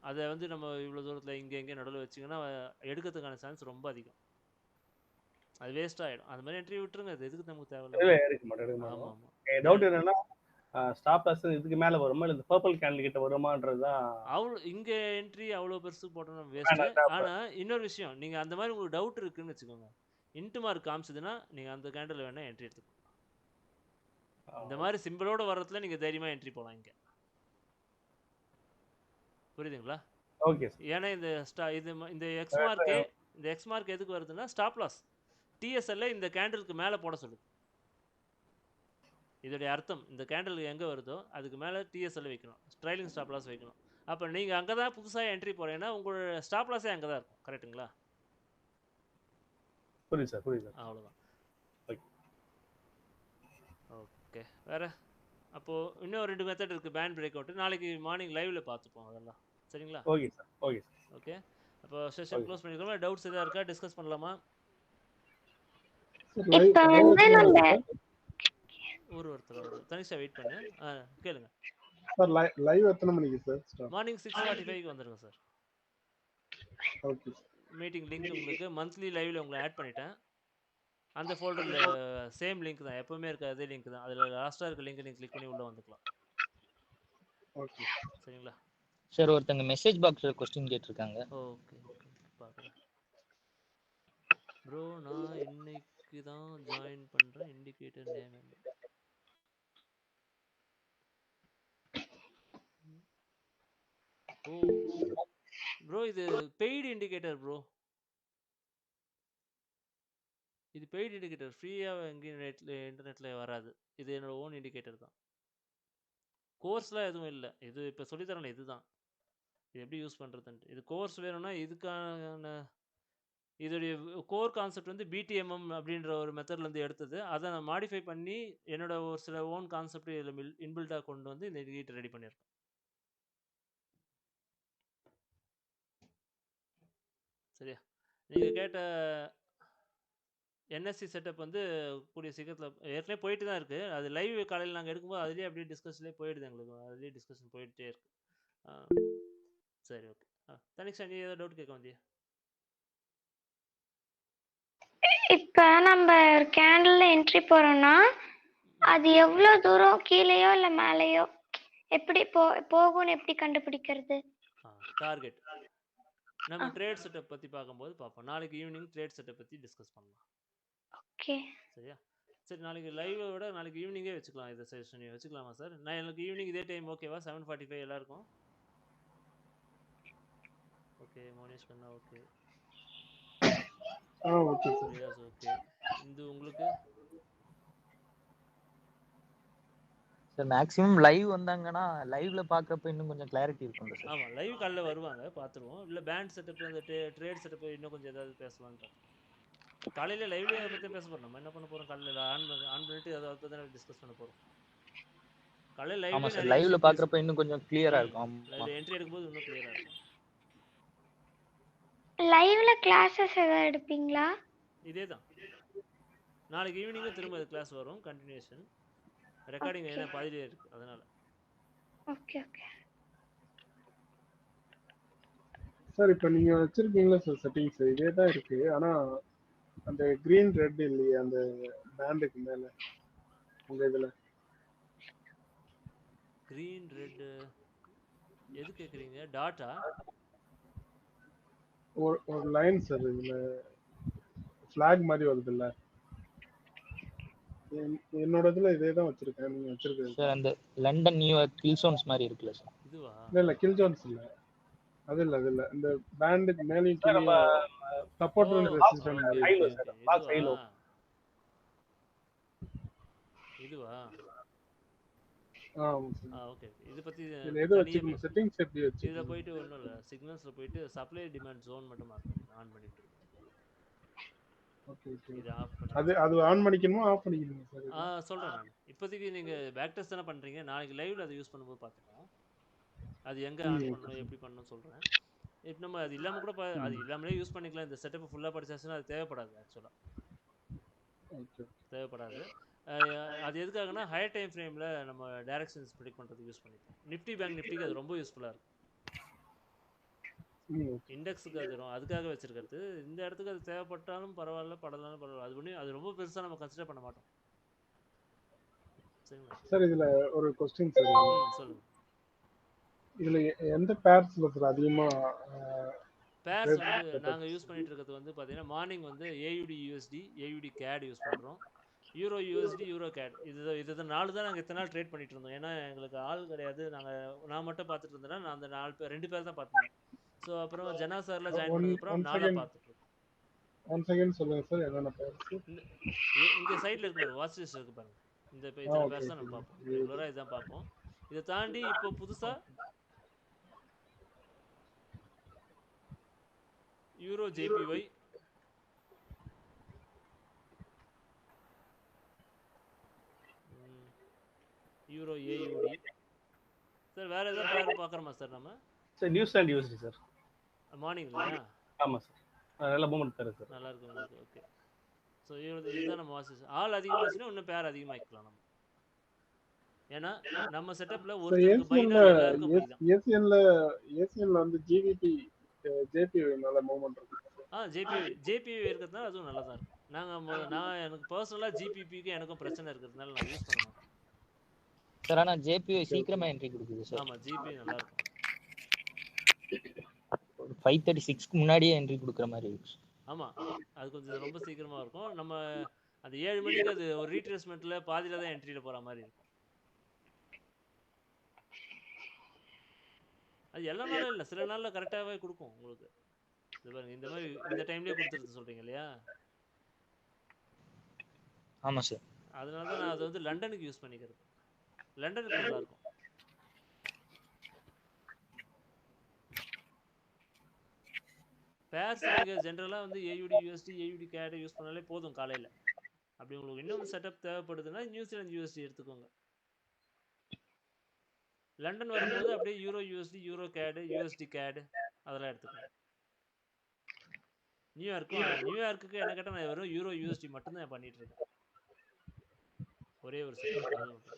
அதை வந்து நம்ம இவ்வளோ தூரத்தில் இங்கே நடுவில் வச்சிங்கன்னா எடுக்கிறதுக்கான சான்ஸ் ரொம்ப அதிகம். அது வேஸ்ட் ஆகிடும். அது மாதிரி என்ட்ரி விட்டுருங்க. அது எதுக்கு நமக்கு தேவையில்லை. ஆமாம் ஆமாம். டவுட் என்னன்னா ஸ்டாப் லாஸ் இதுக்கு மேல வருமா இல்ல பர்பிள் கேண்டில் கிட்ட வருமான்றதுதான். அவ்வளோ இங்கே என்ட்ரி அவ்வளோ பெருசு போட்டோம்னா வேஸ்ட். ஆனால் இன்னொரு விஷயம், நீங்கள் அந்த மாதிரி உங்களுக்கு டவுட் இருக்குன்னு வச்சுக்கோங்க, இன்ட்டு மார்க் காமிச்சதுன்னா நீங்கள் அந்த கேண்டில் வேணால் என்ட்ரி எடுத்துக்கோங்க. இந்த மாதிரி சிம்பிளோட வர்றதுல நீங்கள் தைரியமாக என்ட்ரி போகலாம் இங்கே. புரியுதுங்களா? ஓகே. ஏன்னா இந்த எக்ஸ் மார்க் எதுக்கு வருதுன்னா ஸ்டாப் லாஸ். டிஎஸ்எல்ல இந்த கேண்டிலுக்கு மேலே போட சொல்லுது. இதோடைய அர்த்தம் இந்த கேண்டில் எங்கே வருதோ அதுக்கு மேலே டிஎஸ்எல் வைக்கணும், ட்ரைலிங் ஸ்டாப் லாஸ் வைக்கணும். அப்போ நீங்கள் அங்கே தான் புதுசாக என்ட்ரி போகிறீங்கன்னா உங்களோட ஸ்டாப் லாஸே அங்கே தான் இருக்கும். கரெக்டுங்களா? புரியுது சார், புரியுது. அவ்வளோதான். ஓகே. வேறு அப்போது இன்னும் 2 மெத்தட் இருக்குது. பேண்ட் பிரேக் அவுட் நாளைக்கு மார்னிங் லைவில் பார்த்துப்போம் அதெல்லாம். சரிங்களா? Okay sir. ஓகே. ஓகே. அப்போ செஷன் க்ளோஸ் பண்ணிக்கிறோமா? டவுட்ஸ் எதாவது இருக்கா? டிஸ்கஸ் பண்ணலாமா? ஒருத்தர் தனிஷா வெயிட் பண்ணு. கேளுங்க சார். லைவ் எத்தனை மணிக்கு சார்? மார்னிங் 6:45க்கு வந்துருங்க சார். ஓகே. மீட்டிங் லிங்க் உங்களுக்கு மந்த்லி லைவ்ல உங்களை ஆட் பண்ணிட்டேன். அந்த ஃபோல்டரில் சேம் லிங்க் தான், எப்பவுமே இருக்க அதே லிங்க் தான். அதில் லாஸ்ட்டாக இருக்க லிங்க் நீங்கள் கிளிக் பண்ணி உள்ளே வந்துக்கலாம். ஓகே. சரிங்களா சார்? ஒருத்தங்க மெசேஜ் பாக்ஸில் கொஸ்டின் கேட்டிருக்காங்க. ஓகே ஓகே பார்க்குறேன் ப்ரோ. நான் இன்னைக்கு தான் ஜாயின் பண்ணுறேன். இண்டிகேட்டர் நேம் என்ன? ஓ ப்ரோ, இது பெய்டு இண்டிகேட்டர் ப்ரோ. இது பெய்டு இண்டிகேட்டர். ஃப்ரீயாக எங்கேயும் இன்டர்நெட்டில் வராது. இது என்னோட ஓன் இண்டிகேட்டர் தான். கோர்ஸ்லாம் எதுவும் இல்லை. இது இப்போ சொல்லித்தரேன், இதுதான் இது எப்படி யூஸ் பண்ணுறதுன்ட்டு. இது கோர்ஸ் வேணும்னா இதுக்கான இதோடைய கோர் கான்செப்ட் வந்து பிடிஎம்எம் அப்படின்ற ஒரு மெத்தட்லேருந்து எடுத்தது. அதை நான் மாடிஃபை பண்ணி என்னோட ஒரு சில ஓன் கான்செப்ட் இதில் இன்பில்ட்டாக கொண்டு வந்து இந்த கீட்டை ரெடி பண்ணியிருக்கேன். சரியா? நீங்கள் கேட்ட என்எஸ்சி செட்டப் வந்து கூடிய சீக்கிரத்தில் ஏற்கனவே போயிட்டு தான் இருக்குது. அது லைவ் காலையில் நாங்கள் எடுக்கும்போது அதுலேயே அப்படியே டிஸ்கஷன்லேயே போயிடுது எங்களுக்கு. அதுலேயே டிஸ்கஷன் போயிட்டே இருக்கு. சரி, ஓகே. தனிஷா, நீ ஏதாவது டவுட் கேட்க வந்தியா? இப்ப நம்ம ஒரு கேண்டில்ல என்ட்ரி போறோம்னா அது எவ்வளவு தூரம் கீழேயோ இல்ல மேலேயோ எப்படி போகும்னு எப்படி கண்டுபிடிக்கிறது? டார்கெட் நம்ம ட்ரேட் செட்டப் பத்தி பார்க்கும்போது பார்ப்போம். நாளைக்கு ஈவினிங் ட்ரேட் செட்டப் பத்தி டிஸ்கஸ் பண்ணலாம். ஓகே, சரியா? சரி, நாளைக்கு லைவை விட நாளைக்கு ஈவினிங்கே வச்சுக்கலாம். இதை செஷன் வச்சுக்கலாமா சார்? நான் எனக்கு ஈவினிங் இதே டைம் ஓகேவா? 7:45 எல்லாருக்கும் ஓகே. மோனேஷ் கண்ணா okay. Okay sir. Riyaz okay. Indu உங்களுக்கு? சார் மேக்ஸிமம் லைவ் வந்தாங்கன்னா லைவ்ல பாக்குறப்ப இன்னும் கொஞ்சம் கிளாரிட்டி இருக்கும்ல சார்? ஆமா, லைவ் காலைல வருவாங்க, பார்த்துருவோம். இல்லை பேண்ட் செட்டப் அந்த ட்ரேட் செட்டப் இன்னும் கொஞ்சம் ஏதாவது பேசலான்னு காலையில லைவ்லேயே அதை பற்றி பேச போகிறோம். நம்ம என்ன பண்ண போகிறோம்? காலையில் ஆன் பண்ணிட்டு அதை தானே டிஸ்கஸ் பண்ண போகிறோம். காலையில் லைவ்ல லைவ்ல பாக்குறப்ப இன்னும் கொஞ்சம் கிளியரா இருக்கும். லைவ்ல என்ட்ரி எடுக்கும்போது இன்னும் கிளியரா இருக்கும். லைவ்ல கிளாसेस ஏதாவது எடுப்பீங்களா? இதேதான், நாளைக்கு ஈவினிங் திரும்ப கிளாஸ் வரும், கண்டினியூஷன். ரெக்கார்டிங் என்ன பாதியிலே இருக்கு, அதனால. ஓகே ஓகே சார் இப்போ நீங்க வச்சிருக்கீங்களா சார் செட்டிங்ஸ்? இதே தான் இருக்கு, ஆனா அந்த கிரீன் ரெட் இல்லையே அந்த பேண்டுக்கு மேல உங்க இதுல? கிரீன் ரெட் எது கேக்குறீங்க? டாட்டா ஒரு லைன் சார், இதுல ஃபிளாக் மாதிரி வருது இல்ல? என்னோட இதுல இதே தான் வச்சிருக்கேன். நீங்க வச்சிருக்கீங்க சார் அந்த லண்டன் நியூயார்க் கில் ஜோன்ஸ் மாதிரி இருக்குல்ல சார்? இதுவா? இல்ல கில் ஜோன்ஸ் இல்ல, அது இல்ல இந்த பேண்டுக்கு மேலேயும் கீழே சப்போர்ட் அண்ட் ரெசிஸ்டன்ட் மாதிரி இருக்கு. இதுவா? ஓகே. இது பத்தி எது வச்சிருக்கீங்க? செட்டிங்ஸ் எப்படி வச்சிருக்கீங்க? இதுல போயிட்டு ஒண்ணும் இல்ல, சிக்னல்ஸ்ல போயிட்டு சப்ளை டிமாண்ட் ஜோன் மட்டும் மார்க் பண்ணிக்கலாம், ஆன் பண்ணிட்டு. Okay okay. இது ஆஃப் பண்ணி அது ஆன் பண்ணிக்கணுமா ஆஃப் பண்ணிக்கணுமா சார்? சொல்றேன் நான். இப்போதைக்கு நீங்க பேக் டெஸ்ட் தானே பண்றீங்க, நாளைக்கு லைவ்ல அதை யூஸ் பண்ணும்போது பார்த்துக்கலாம். அது எங்க ஆன் பண்ணணும், எப்படி பண்ணணும் சொல்றேன். இப்போ நம்ம அது இல்லாம கூட அது இல்லாமலே யூஸ் பண்ணிக்கலாம். இந்த செட்டப் ஃபுல்லா படிச்சாச்சுன்னா அது தேவைப்படாது. ஆக்சுவலா தேவைப்படாது. அது எதுக்காகனா ஹையர் டைம் ஃப்ரேமில் நம்ம டைரக்ஷன்ஸ் ப்ரெடிக்ட் பண்ணுறதுக்கு யூஸ் பண்ணிக்கலாம். நிஃப்டி பேங்க் நிஃப்டிக்கு அது ரொம்ப யூஸ்ஃபுல்லாக இருக்கும். இண்டெக்ஸுக்கு அது அதுக்காக வச்சிருக்கிறது. இந்த இடத்துக்கு அது தேவைப்பட்டாலும் பரவாயில்ல, படலாலும் பரவாயில்ல. அது பண்ணி அது ரொம்ப பெருசாக நம்ம கன்சிடர் பண்ண மாட்டோம். சரிங்களா சார்? இதில் ஒரு கொஸ்டின் சார், சொல்லுங்கள். இதில் எந்த பேர்ஸில் சார் அதிகமாக பேர்ஸ் வந்து நாங்கள் யூஸ் பண்ணிட்டு இருக்கிறது வந்து பார்த்தீங்கன்னா, மார்னிங் வந்து AUD USD, AUD CAD use பண்ணுறோம். Euro USD, euro CAD. இது 4 தான் நாங்கள் இத்தனை நாள் ட்ரேட் பண்ணிட்டு இருந்தோம். ஏன்னா எங்களுக்கு ஆள் கிடையாது. நான் மட்டும் பார்த்துட்டு இருந்தேன்னா நான் அந்த 2 பேர் தான் பார்த்துருந்தேன். ஸோ அப்புறம் ஜனா சார்லாம் ஜாயின் பண்ணதுக்கப்புறம் 4 பார்த்துட்டு இருக்கோம். 1 செகண்ட் சொல்லுங்கள் சார், என்னென்ன பேர்ஸ்? இங்கே சைடில் இருக்கு பாருங்க, வாட்ச் லிஸ்ட் இருக்கு பாருங்க. இந்த இத்தனை பேர்ஸ் தான் நம்ம பார்ப்போம், ரெகுலராக இதுதான் பார்ப்போம். இதை தாண்டி இப்போ புதுசாக யூரோ ஜேபிஒய், யூரோ ஏயுடி. சார் வேற ஏதாவது பேர் பார்க்குறோமா சார் நம்ம? Sir New Zealand USD sir. Morning இல்லையா? ஆமாம் சார், நல்ல மூமெண்ட் தரும் சார். நல்லா இருக்கும் உங்களுக்கு. ஓகே. ஸோ இதுதான் நம்ம வாட்ச். ஆள் அதிகமாச்சுன்னா இன்னும் பேர் அதிகமாகிக்கலாம் நம்ம. ஏன்னா நம்ம செட்டப்ல ஒருத்தருக்கு பைனா எல்லாருக்கும் பை தான். ஏசிஎன்ல வந்து ஜிவிபி ஜேபிஒய் நல்ல மூவ்மெண்ட் இருக்கு. ஜேபிஒய் இருக்கிறதுனால அதுவும் நல்லா தான் இருக்கும். நான் எனக்கு பர்சனலாக ஜிபிபிக்கு எனக்கும் பிரச்சனை இருக்கிறதுனால நான் யூஸ் பண்ண மாட்டேன் சார். ஆனா ஜேபிஒய் சீக்கிரமா என்ட்ரி கொடுக்குது சார். ஆமா, ஜிபி நல்லா இருக்கும். 5:36க்கு முன்னாடியே என்ட்ரி கொடுக்குற மாதிரி இருக்கு. ஆமா, அது கொஞ்சம் ரொம்ப சீக்கிரமா இருக்கும். நம்ம அந்த 7 மணிக்கு அது ஒரு ரீட்ரேஸ்மெண்ட்ல பாதியில தான் என்ட்ரியில போற மாதிரி இருக்கும். அது எல்லா நாளும் இல்லை, சில நாளில் கரெக்டாகவே கொடுக்கும் உங்களுக்கு. இது பாருங்க, இந்த மாதிரி இந்த டைம்லேயே கொடுத்துருது சொல்கிறீங்க இல்லையா? ஆமாம் சார். அதனால தான் நான் அதை வந்து லண்டனுக்கு யூஸ் பண்ணிக்கிறது. லண்டனுக்கு நல்லாயிருக்கும். பேர்ஸ் நீங்கள் ஜென்ரலாக வந்து ஏயுடி யூஎஸ்டி ஏயுடி கேடு யூஸ் பண்ணாலே போதும் காலையில். அப்படி உங்களுக்கு இன்னும் செட்டப் தேவைப்படுதுன்னா நியூசிலாந்து யூஎஸ்டி எடுத்துக்கோங்க. லண்டன் வரும்போது அப்படியே யூரோ யூஎஸ்டி யூரோ கேடு யூஎஸ்டி கேடு அதெல்லாம் எடுத்துக்கோங்க. நியூயார்க்குக்கு என்ன கேட்டால் நான் வெறும் யூரோ யூஎஸ்டி மட்டும்தான் பண்ணிட்டு இருக்கேன். ஒரே ஒரு செட்டப் அது மட்டும்.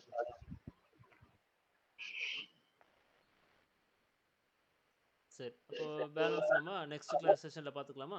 சரி, அப்போ பேலன்ஸ் நம்ம நெக்ஸ்ட் கிளாஸ் செஷனில் பார்த்துக்கலாமா?